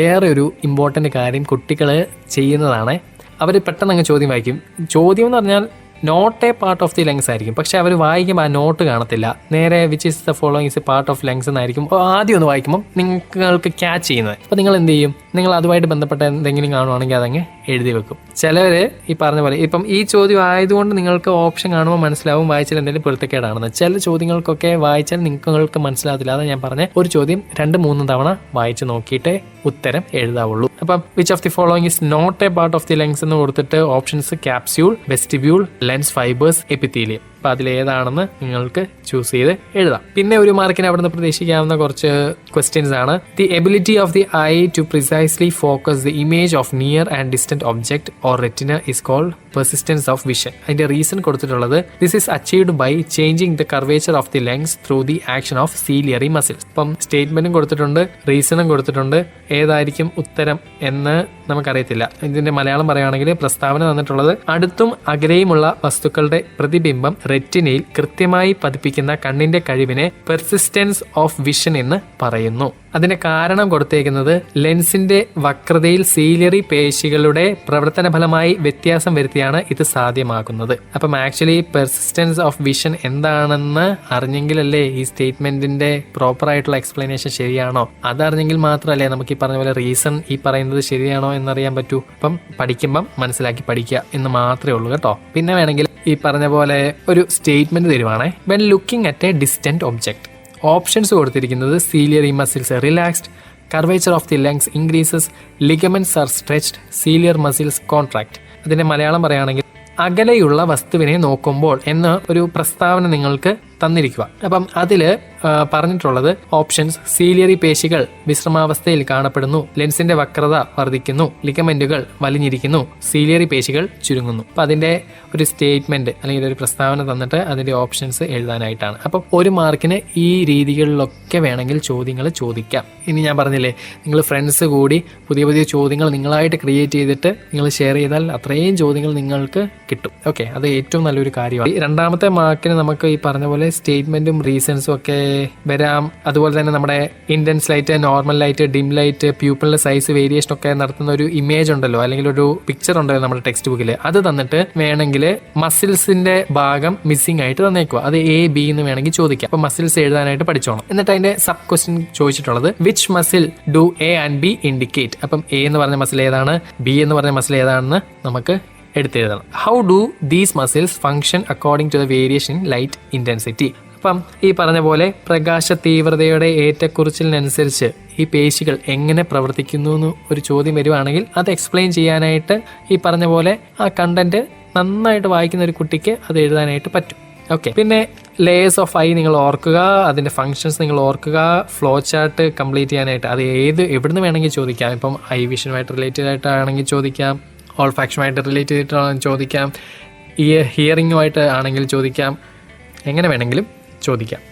വേറെ ഒരു ഇമ്പോർട്ടൻ്റ് കാര്യം കുട്ടികൾ ചെയ്യുന്നതാണ്, അവർ പെട്ടെന്ന് അങ്ങ് ചോദ്യം വായിക്കും. ചോദ്യം എന്ന് പറഞ്ഞാൽ not a part of the lens ആയിരിക്കും, പക്ഷെ അവർ വായിക്കുമ്പോൾ ആ നോട്ട് കാണത്തില്ല. നേരെ which is the following is a part of lens എന്നായിരിക്കും അപ്പോൾ ആദ്യം ഒന്ന് വായിക്കുമ്പോൾ നിങ്ങൾക്ക് ക്യാച്ച് ചെയ്യുന്നത്. അപ്പോൾ നിങ്ങൾ എന്ത് ചെയ്യും? നിങ്ങൾ അതുമായിട്ട് ബന്ധപ്പെട്ട എന്തെങ്കിലും കാണുവാണെങ്കിൽ അതങ്ങ് എഴുതി വെക്കും. ചിലവർ ഈ പറഞ്ഞ പോലെ ഇപ്പം ഈ ചോദ്യം ആയതുകൊണ്ട് നിങ്ങൾക്ക് ഓപ്ഷൻ കാണുമ്പോൾ മനസ്സിലാവും വായിച്ചാൽ എന്തെങ്കിലും പൊരുത്തക്കേടാണെന്ന്. ചില ചോദ്യങ്ങൾക്കൊക്കെ വായിച്ചാൽ നിങ്ങൾക്ക് മനസ്സിലാകത്തില്ല. അതാണ് ഞാൻ പറഞ്ഞ ഒരു ചോദ്യം 2-3 തവണ വായിച്ച് നോക്കിയിട്ട് ഉത്തരം എഴുതാവുള്ളൂ. അപ്പം which of the following is not a part of the lens എന്ന് കൊടുത്തിട്ട് options capsule, vestibule, lens fibres, epithelium. അപ്പം അതിലേതാണെന്ന് നിങ്ങൾക്ക് ചൂസ് ചെയ്ത് എഴുതാം. പിന്നെ ഒരു മാർക്കിന് അവിടുന്ന് പ്രതീക്ഷിക്കാവുന്ന കുറച്ച് ക്വസ്റ്റ്യൻസ് ആണ്. The ability of the eye to precisely focus the image of near and distant object or retina is called persistence of vision. അതിന്റെ റീസൺ കൊടുത്തിട്ടുള്ളത് this is achieved by changing the curvature of the lens through the action of ciliary muscles. ഇപ്പം സ്റ്റേറ്റ്മെന്റും കൊടുത്തിട്ടുണ്ട്, റീസണും കൊടുത്തിട്ടുണ്ട്. ഏതായിരിക്കും ഉത്തരം എന്ന് നമുക്കറിയത്തില്ല. ഇതിന്റെ മലയാളം പറയുകയാണെങ്കിൽ പ്രസ്താവന തന്നിട്ടുള്ളത്, അടുത്തും അകലെയുമുള്ള വസ്തുക്കളുടെ പ്രതിബിംബം റെറ്റിനയിൽ കൃത്യമായി പതിപ്പിക്കുന്ന കണ്ണിന്റെ കഴിവിനെ പെർസിസ്റ്റൻസ് ഓഫ് വിഷൻ എന്ന് പറയുന്നു. അതിന്റെ കാരണം കൊടുത്തേക്കുന്നത് ലെൻസിന്റെ വക്രതയിൽ സീലിയറി പേശികളുടെ പ്രവർത്തന ഫലമായി വ്യത്യാസം വരുത്തിയാണ് ഇത് സാധ്യമാക്കുന്നത്. അപ്പം ആക്ച്വലി പെർസിസ്റ്റൻസ് ഓഫ് വിഷൻ എന്താണെന്ന് അറിഞ്ഞെങ്കിലല്ലേ ഈ സ്റ്റേറ്റ്മെന്റിന്റെ പ്രോപ്പർ ആയിട്ടുള്ള എക്സ്പ്ലനേഷൻ ശരിയാണോ അതറിഞ്ഞെങ്കിൽ മാത്രമല്ലേ നമുക്ക് ഈ പറഞ്ഞ പോലെ റീസൺ ഈ പറയുന്നത് ശരിയാണോ എന്നറിയാൻ പറ്റൂ. അപ്പം പഠിക്കുമ്പം മനസ്സിലാക്കി പഠിക്കുക എന്ന് മാത്രമേ ഉള്ളൂ കേട്ടോ. പിന്നെ വേണമെങ്കിൽ ഈ പറഞ്ഞ പോലെ ഒരു സ്റ്റേറ്റ്മെന്റ് തരുവാണേ, when looking at a distant object. Options കൊടുത്തിരിക്കുന്നത് ciliary muscles relaxed, curvature of the lens increases, ligaments are stretched, ciliary muscles contract. അതിന്റെ മലയാളം പറയുകയാണെങ്കിൽ അകലെയുള്ള വസ്തുവിനെ നോക്കുമ്പോൾ എന്ന ഒരു പ്രസ്താവന നിങ്ങൾക്ക് തന്നിരിക്കുക. അപ്പം അതിൽ പറഞ്ഞിട്ടുള്ളത് ഓപ്ഷൻസ് സീലിയറി പേശികൾ വിശ്രമാവസ്ഥയിൽ കാണപ്പെടുന്നു, ലെൻസിന്റെ വക്രത വർദ്ധിക്കുന്നു, ലിഗമെന്റുകൾ വലിഞ്ഞിരിക്കുന്നു, സീലിയറി പേശികൾ ചുരുങ്ങുന്നു. അപ്പം അതിന്റെ ഒരു സ്റ്റേറ്റ്മെന്റ് അല്ലെങ്കിൽ ഒരു പ്രസ്താവന തന്നിട്ട് അതിന്റെ ഓപ്ഷൻസ് എഴുതാനായിട്ടാണ്. അപ്പം ഒരു മാർക്കിന് ഈ രീതികളിലൊക്കെ വേണമെങ്കിൽ ചോദ്യങ്ങൾ ചോദിക്കാം. ഇനി ഞാൻ പറഞ്ഞില്ലേ, നിങ്ങൾ ഫ്രണ്ട്സ് കൂടി പുതിയ പുതിയ ചോദ്യങ്ങൾ നിങ്ങളായിട്ട് ക്രിയേറ്റ് ചെയ്തിട്ട് നിങ്ങൾ ഷെയർ ചെയ്താൽ അത്രയും ചോദ്യങ്ങൾ നിങ്ങൾക്ക് കിട്ടും. ഓക്കെ, അത് ഏറ്റവും നല്ലൊരു കാര്യമാണ്. രണ്ടാമത്തെ മാർക്കിന് നമുക്ക് ഈ പറഞ്ഞ പോലെ സ്റ്റേറ്റ്മെന്റും റീസൺസും ഒക്കെ വരാം. അതുപോലെ തന്നെ നമ്മുടെ intense light, normal light, dim light, പ്യൂപ്പിളിന്റെ സൈസ് വേരിയേഷൻ ഒക്കെ നടത്തുന്ന ഒരു ഇമേജ് ഉണ്ടല്ലോ, അല്ലെങ്കിൽ ഒരു പിക്ചർ ഉണ്ടല്ലോ നമ്മുടെ ടെക്സ്റ്റ് ബുക്കിൽ, അത് തന്നിട്ട് വേണമെങ്കിൽ മസിൽസിന്റെ ഭാഗം മിസ്സിംഗ് ആയിട്ട് തന്നേക്കുക. അത് A, B എന്ന് വേണമെങ്കിൽ ചോദിക്കാം. അപ്പൊ മസിൽസ് എഴുതാനായിട്ട് പഠിച്ചോണം. എന്നിട്ട് അതിന്റെ സബ് ക്വസ്റ്റ്യൻ ചോദിച്ചിട്ടുള്ളത് which muscle do A and B indicate. അപ്പം A എന്ന് പറഞ്ഞ മസിൽ ഏതാണ്, B എന്ന് പറഞ്ഞ മസിൽ ഏതാണെന്ന് നമുക്ക് എടുത്തെഴുതണം. How do these muscles function according to the variation in light intensity. അപ്പം ഈ പറഞ്ഞ പോലെ പ്രകാശ തീവ്രതയുടെ ഏറ്റക്കുറിച്ചിലിനനുസരിച്ച് ഈ പേശികൾ എങ്ങനെ പ്രവർത്തിക്കുന്നു എന്ന് ഒരു ചോദ്യം വരുവാണെങ്കിൽ അത് എക്സ്പ്ലെയിൻ ചെയ്യാനായിട്ട് ഈ പറഞ്ഞ പോലെ ആ കണ്ടന്റ് നന്നായിട്ട് വായിക്കുന്ന ഒരു കുട്ടിക്ക് അത് എഴുതാനായിട്ട് പറ്റും. ഓക്കെ, പിന്നെ ലേയേഴ്സ് ഓഫ് ഐ നിങ്ങൾ ഓർക്കുക, അതിൻ്റെ ഫങ്ഷൻസ് നിങ്ങൾ ഓർക്കുക. ഫ്ലോ ചാർട്ട് കംപ്ലീറ്റ് ചെയ്യാനായിട്ട് അത് എവിടുന്ന് വേണമെങ്കിൽ ചോദിക്കാം. ഇപ്പം ഐ വിഷനുമായിട്ട് റിലേറ്റഡ് ആയിട്ടാണെങ്കിൽ ചോദിക്കാം, ഓൾഫാക്ഷനുമായിട്ട് റിലേറ്റ് ചെയ്തിട്ടാണെങ്കിൽ ചോദിക്കാം, ഹിയറിങ്ങുമായിട്ട് ആണെങ്കിൽ ചോദിക്കാം, എങ്ങനെ വേണമെങ്കിലും ചോദിക്കാം.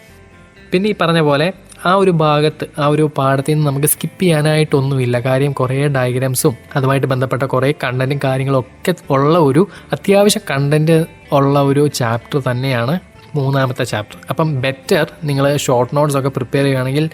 പിന്നെ ഈ പറഞ്ഞ പോലെ ആ ഒരു ഭാഗത്ത്, ആ ഒരു പാഠത്തിൽ നിന്ന് നമുക്ക് സ്കിപ്പ് ചെയ്യാനായിട്ടൊന്നുമില്ല. കാര്യം കുറേ ഡയഗ്രാംസും അതുമായിട്ട് ബന്ധപ്പെട്ട കുറേ കണ്ടന്റും കാര്യങ്ങളും ഒക്കെ ഉള്ള ഒരു അത്യാവശ്യ കണ്ടന്റ് ഉള്ള ഒരു ചാപ്റ്റർ തന്നെയാണ് മൂന്നാമത്തെ ചാപ്റ്റർ. അപ്പം ബെറ്റർ നിങ്ങൾ ഷോർട്ട് നോട്ട്സ് ഒക്കെ പ്രിപ്പയർ ചെയ്യുകയാണെങ്കിൽ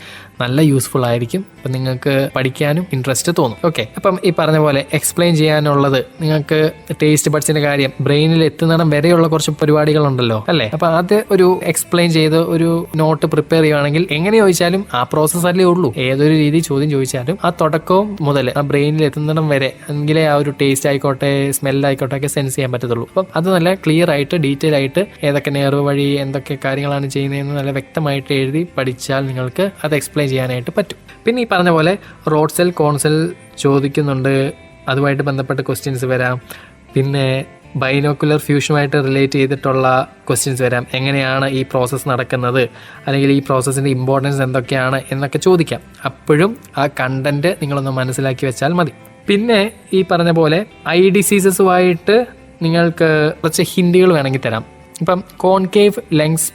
നല്ല യൂസ്ഫുൾ ആയിരിക്കും. അപ്പം നിങ്ങൾക്ക് പഠിക്കാനും ഇൻട്രസ്റ്റ് തോന്നും. ഓക്കെ, അപ്പം ഈ പറഞ്ഞ പോലെ എക്സ്പ്ലെയിൻ ചെയ്യാനുള്ളത് നിങ്ങൾക്ക് ടേസ്റ്റ് ബഡ്സിന്റെ കാര്യം ബ്രെയിനിൽ എത്തുന്നിടം വരെയുള്ള കുറച്ച് പരിപാടികളുണ്ടല്ലോ അല്ലേ. അപ്പം അത് ഒരു എക്സ്പ്ലെയിൻ ചെയ്ത് ഒരു നോട്ട് പ്രിപ്പയർ ചെയ്യുകയാണെങ്കിൽ എങ്ങനെ ചോദിച്ചാലും ആ പ്രോസസ്സ് അല്ലേ ഉള്ളൂ. ഏതൊരു രീതി ചോദ്യം ചോദിച്ചാലും ആ തുടക്കവും മുതൽ ആ ബ്രെയിനിൽ എത്തുന്നിടം വരെ എങ്കിലേ ആ ഒരു ടേസ്റ്റ് ആയിക്കോട്ടെ, സ്മെല്ലായിക്കോട്ടെ ഒക്കെ സെൻസ് ചെയ്യാൻ പറ്റത്തുള്ളൂ. അപ്പം അത് നല്ല ക്ലിയർ ആയിട്ട് ഡീറ്റെയിൽ ആയിട്ട് ഏതൊക്കെ നെർവ് വഴി എന്തൊക്കെ കാര്യങ്ങളാണ് ചെയ്യുന്നതെന്ന് നല്ല വ്യക്തമായിട്ട് എഴുതി പഠിച്ചാൽ നിങ്ങൾക്ക് അത് എക്സ്പ്ലെയിൻ ചെയ്യാനായിട്ട് പറ്റും. പിന്നെ ഈ പറഞ്ഞ പോലെ റോഡ് സെൽ, കോൺസെൽ ചോദിക്കുന്നുണ്ട്, അതുമായിട്ട് ബന്ധപ്പെട്ട ക്വസ്റ്റ്യൻസ് വരാം. പിന്നെ ബൈനോക്കുലർ ഫ്യൂഷനുമായിട്ട് റിലേറ്റ് ചെയ്തിട്ടുള്ള ക്വസ്റ്റ്യൻസ് വരാം. എങ്ങനെയാണ് ഈ പ്രോസസ്സ് നടക്കുന്നത്, അല്ലെങ്കിൽ ഈ പ്രോസസ്സിൻ്റെ ഇമ്പോർട്ടൻസ് എന്തൊക്കെയാണ് എന്നൊക്കെ ചോദിക്കാം. അപ്പോഴും ആ കണ്ടന്റ് നിങ്ങളൊന്ന് മനസ്സിലാക്കി വെച്ചാൽ മതി. പിന്നെ ഈ പറഞ്ഞ പോലെ ഐ ഡിസീസസുമായിട്ട് നിങ്ങൾക്ക് കുറച്ച് ഹിന്റുകൾ വേണമെങ്കിൽ തരാം. ഇപ്പം concave lens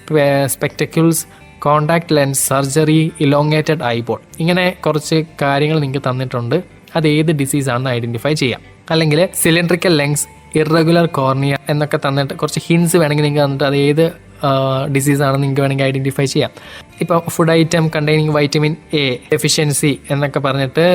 spectacles, contact lens surgery, elongated eyeball, ഇങ്ങനെ കുറച്ച് കാര്യങ്ങൾ നിങ്ങൾക്ക് തന്നിട്ടുണ്ട്. അത് ഏത് ഡിസീസാണെന്ന് ഐഡന്റിഫൈ ചെയ്യാം. അല്ലെങ്കിൽ സിലിണ്ട്രിക്കൽ ലെൻസ്, ഇറഗുലർ കോർണിയ എന്നൊക്കെ തന്നിട്ട് കുറച്ച് ഹിൻസ് വേണമെങ്കിൽ നിങ്ങൾക്ക് തന്നിട്ട് അത് ഏത് ഡിസീസാണെന്ന് നിങ്ങൾക്ക് വേണമെങ്കിൽ ഐഡന്റിഫൈ ചെയ്യാം. ഇപ്പം food item containing vitamin A deficiency എന്നൊക്കെ പറഞ്ഞിട്ട്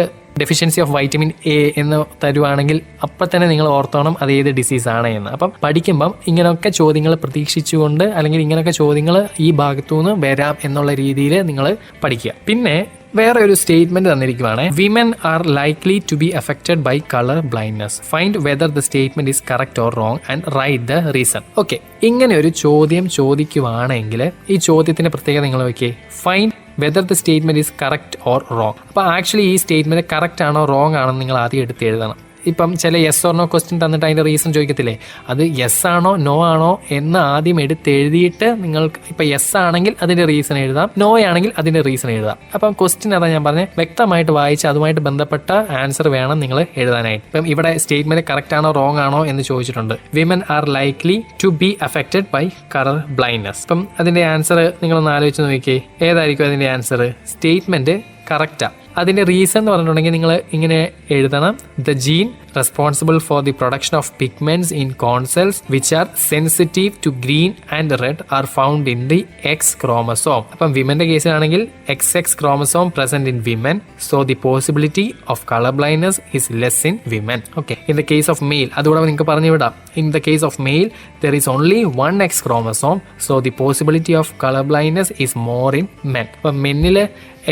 ഡെഫിഷ്യൻസി ഓഫ് വൈറ്റമിൻ എ എന്ന് തരുവാണെങ്കിൽ അപ്പം തന്നെ നിങ്ങൾ ഓർത്തോണം അത് ഏത് ഡിസീസാണ് എന്ന്. അപ്പം പഠിക്കുമ്പം ഇങ്ങനെയൊക്കെ ചോദ്യങ്ങൾ പ്രതീക്ഷിച്ചുകൊണ്ട്, അല്ലെങ്കിൽ ഇങ്ങനെയൊക്കെ ചോദ്യങ്ങൾ ഈ ഭാഗത്തുനിന്ന് വരാം എന്നുള്ള രീതിയിൽ നിങ്ങൾ പഠിക്കുക. പിന്നെ വേറെ ഒരു സ്റ്റേറ്റ്മെന്റ് തന്നിരിക്കുവാണ്, women are likely to be affected by colour blindness, find whether the statement is correct or wrong and write the reason. Okay, ഇങ്ങനെ ഒരു ചോദ്യം ചോദിക്കുവാണെങ്കിൽ ഈ ചോദ്യത്തിന്റെ പ്രത്യേകത നിങ്ങൾ നോക്കിയേ, find whether the statement is correct or wrong. അപ്പോൾ ആക്ച്വലി ഈ സ്റ്റേറ്റ്മെന്റ് കറക്റ്റ് ആണോ റോങ് ആണോ നിങ്ങൾ ആദ്യം എടുത്ത് എഴുതണം. ഇപ്പം ചില യെസ് ഓർ നോ ക്വസ്റ്റ്യൻ തന്നിട്ട് അതിൻ്റെ റീസൺ ചോദിക്കത്തില്ലേ, അത് യെസ് ആണോ നോ ആണോ എന്ന് ആദ്യം എടുത്തെഴുതിയിട്ട് നിങ്ങൾക്ക് ഇപ്പം യെസ് ആണെങ്കിൽ അതിൻ്റെ റീസൺ എഴുതാം, നോ ആണെങ്കിൽ അതിൻ്റെ റീസൺ എഴുതാം. അപ്പം ക്വസ്റ്റ്യൻ അതാ ഞാൻ പറഞ്ഞത്, വ്യക്തമായിട്ട് വായിച്ച് അതുമായിട്ട് ബന്ധപ്പെട്ട ആൻസർ വേണം നിങ്ങൾ എഴുതാനായിട്ട്. ഇപ്പം ഇവിടെ സ്റ്റേറ്റ്മെന്റ് കറക്റ്റ് ആണോ റോങ് ആണോ എന്ന് ചോദിച്ചിട്ടുണ്ട്. Women are likely to be affected by colour blindness. അപ്പം അതിൻ്റെ ആൻസർ നിങ്ങളൊന്ന് ആലോചിച്ച് നോക്കിയേ, ഏതായിരിക്കും അതിൻ്റെ ആൻസർ? സ്റ്റേറ്റ്മെന്റ് കറക്റ്റാ. അതിൻ്റെ റീസൺ എന്ന് പറഞ്ഞിട്ടുണ്ടെങ്കിൽ നിങ്ങൾ ഇങ്ങനെ എഴുതണം, the gene responsible for the production of pigments in cone cells which are sensitive to green and red are found in the X chromosome. അപ്പം വിമന്റെ കേസിലാണെങ്കിൽ XX chromosome present in women, so the possibility of colour blindness is less in women. Okay, in the case of male അതുകൂടെ നിങ്ങൾക്ക് പറഞ്ഞു വിടാം, in the case of male there is only 1 X chromosome, so the possibility of colour blindness is more in men. അപ്പം മെന്നിൽ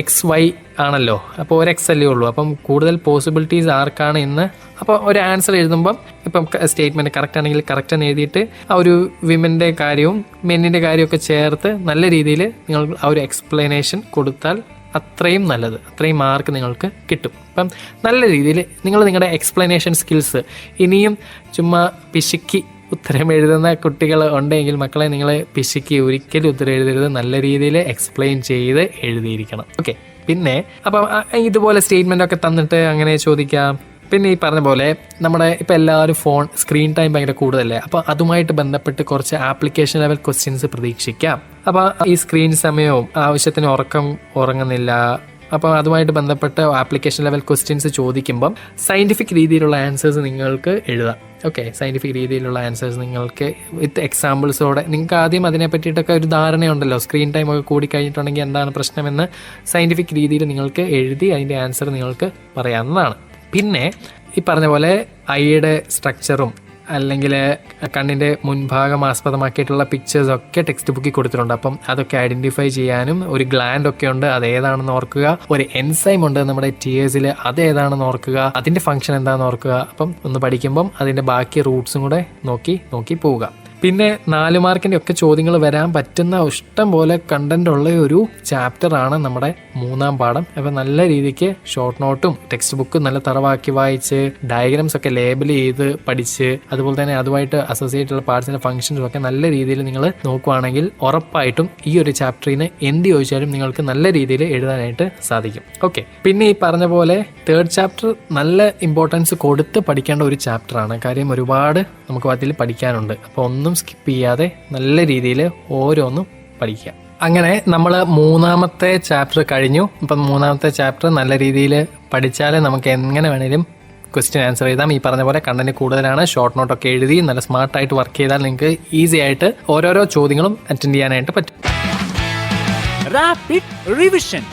XY ആണല്ലോ, അപ്പോൾ ഒരു X അല്ലേ ഉള്ളൂ. അപ്പം കൂടുതൽ പോസിബിലിറ്റീസ് ആർക്കാണ് എന്ന് അപ്പോൾ ഒരു ആൻസർ എഴുതുമ്പം ഇപ്പം സ്റ്റേറ്റ്മെന്റ് കറക്റ്റ് ആണെങ്കിൽ കറക്റ്റ് എന്ന് എഴുതിയിട്ട് ആ ഒരു വിമൻ്റെ കാര്യവും മെന്നിൻ്റെ കാര്യമൊക്കെ ചേർത്ത് നല്ല രീതിയിൽ നിങ്ങൾ ആ ഒരു എക്സ്പ്ലനേഷൻ കൊടുത്താൽ അത്രയും നല്ലത്, അത്രയും മാർക്ക് നിങ്ങൾക്ക് കിട്ടും. അപ്പം നല്ല രീതിയിൽ നിങ്ങൾ നിങ്ങളുടെ എക്സ്പ്ലനേഷൻ സ്കിൽസ് ഇനിയും ചുമ്മാ പിശുക്കി ഉത്തരം എഴുതുന്ന കുട്ടികൾ ഉണ്ടെങ്കിൽ മക്കളെ നിങ്ങൾ പിശുക്കി ഒരിക്കലും ഉത്തരം എഴുതരുത്, നല്ല രീതിയിൽ എക്സ്പ്ലെയിൻ ചെയ്ത് എഴുതിയിരിക്കണം. ഓക്കെ, പിന്നെ അപ്പം ഇതുപോലെ സ്റ്റേറ്റ്മെന്റ് ഒക്കെ തന്നിട്ട് അങ്ങനെ ചോദിക്കാം. പിന്നെ ഈ പറഞ്ഞ പോലെ നമ്മുടെ ഇപ്പം എല്ലാവരും ഫോൺ സ്ക്രീൻ ടൈം ഭയങ്കര കൂടുതലല്ലേ, അപ്പോൾ അതുമായിട്ട് ബന്ധപ്പെട്ട് കുറച്ച് ആപ്ലിക്കേഷൻ ലെവൽ ക്വസ്റ്റ്യൻസ് പ്രതീക്ഷിക്കാം. അപ്പോൾ ഈ സ്ക്രീൻ സമയവും ആവശ്യത്തിന് ഉറങ്ങുന്നില്ല, അപ്പോൾ അതുമായിട്ട് ബന്ധപ്പെട്ട് ആപ്ലിക്കേഷൻ ലെവൽ ക്വസ്റ്റ്യൻസ് ചോദിക്കുമ്പം സയൻറ്റിഫിക് രീതിയിലുള്ള ആൻസേഴ്സ് നിങ്ങൾക്ക് എഴുതാം. ഓക്കെ, സയൻറ്റിഫിക് രീതിയിലുള്ള ആൻസേഴ്സ് നിങ്ങൾക്ക് വിത്ത് എക്സാമ്പിൾസോടെ നിങ്ങൾക്ക് ആദ്യം അതിനെ പറ്റിയിട്ടൊക്കെ ഒരു ധാരണയുണ്ടല്ലോ. സ്ക്രീൻ ടൈം ഒക്കെ കൂടി കഴിഞ്ഞിട്ടുണ്ടെങ്കിൽ എന്താണ് പ്രശ്നമെന്ന് സയൻറ്റിഫിക് രീതിയിൽ നിങ്ങൾക്ക് എഴുതി അതിൻ്റെ ആൻസർ നിങ്ങൾക്ക് പറയാവുന്നതാണ്. പിന്നെ ഈ പറഞ്ഞ പോലെ ഐയുടെ സ്ട്രക്ചറും അല്ലെങ്കിൽ കണ്ണിൻ്റെ മുൻഭാഗം ആസ്പദമാക്കിയിട്ടുള്ള പിക്ചേഴ്സൊക്കെ ടെക്സ്റ്റ് ബുക്കിൽ കൊടുത്തിട്ടുണ്ട്. അപ്പം അതൊക്കെ ഐഡൻറ്റിഫൈ ചെയ്യാനും ഒരു ഗ്ലാൻഡ് ഒക്കെ ഉണ്ട്, അതേതാണെന്ന് ഓർക്കുക. ഒരു എൻസൈം ഉണ്ട് നമ്മുടെ ടിയേഴ്സിൽ, അതേതാണെന്ന് ഓർക്കുക. അതിൻ്റെ ഫംഗ്ഷൻ എന്താണെന്ന് ഓർക്കുക. അപ്പം ഒന്ന് പഠിക്കുമ്പം അതിൻ്റെ ബാക്കി റൂട്ട്സും കൂടെ നോക്കി പോവുക. പിന്നെ 4 മാർക്കിൻ്റെ ഒക്കെ ചോദ്യങ്ങൾ വരാൻ പറ്റുന്ന ഇഷ്ടം പോലെ കണ്ടന്റ് ഉള്ള ഒരു ചാപ്റ്ററാണ് നമ്മുടെ 3-ാം പാഠം. അപ്പം നല്ല രീതിക്ക് ഷോർട്ട് നോട്ടും ടെക്സ്റ്റ് ബുക്കും നല്ല തറവാക്കി വായിച്ച് ഡയഗ്രാംസ് ഒക്കെ ലേബൽ ചെയ്ത് പഠിച്ച് അതുപോലെ തന്നെ അതുമായിട്ട് അസോസിയേറ്റ് ഉള്ള പാർട്സിൻ്റെ ഫംഗ്ഷൻസും ഒക്കെ നല്ല രീതിയിൽ നിങ്ങൾ നോക്കുവാണെങ്കിൽ ഉറപ്പായിട്ടും ഈ ഒരു ചാപ്റ്ററിന് എന്ത് ചോദിച്ചാലും നിങ്ങൾക്ക് നല്ല രീതിയിൽ എഴുതാനായിട്ട് സാധിക്കും. ഓക്കെ, പിന്നെ ഈ പറഞ്ഞ പോലെ 3rd ചാപ്റ്റർ നല്ല ഇമ്പോർട്ടൻസ് കൊടുത്ത് പഠിക്കേണ്ട ഒരു ചാപ്റ്ററാണ്. കാര്യം ഒരുപാട് നമുക്ക് അതിൽ പഠിക്കാനുണ്ട്. അപ്പോൾ ഒന്നും സ്കിപ്പ് ചെയ്യാതെ നല്ല രീതിയിൽ ഓരോന്നും പഠിക്കുക. അങ്ങനെ നമ്മൾ 3-ാമത്തെ ചാപ്റ്റർ കഴിഞ്ഞു. അപ്പം 3-ാമത്തെ ചാപ്റ്റർ നല്ല രീതിയിൽ പഠിച്ചാൽ നമുക്ക് എങ്ങനെ വേണേലും ക്വസ്റ്റ്യൻ ആൻസർ ചെയ്താൽ ഈ പറഞ്ഞ പോലെ കണ്ടന്റ് കൂടുതലാണ്. ഷോർട്ട് നോട്ടൊക്കെ എഴുതി നല്ല സ്മാർട്ടായിട്ട് വർക്ക് ചെയ്താൽ നിങ്ങൾക്ക് ഈസി ആയിട്ട് ഓരോരോ ചോദ്യങ്ങളും അറ്റൻഡ് ചെയ്യാനായിട്ട് പറ്റും. Rapid Revision.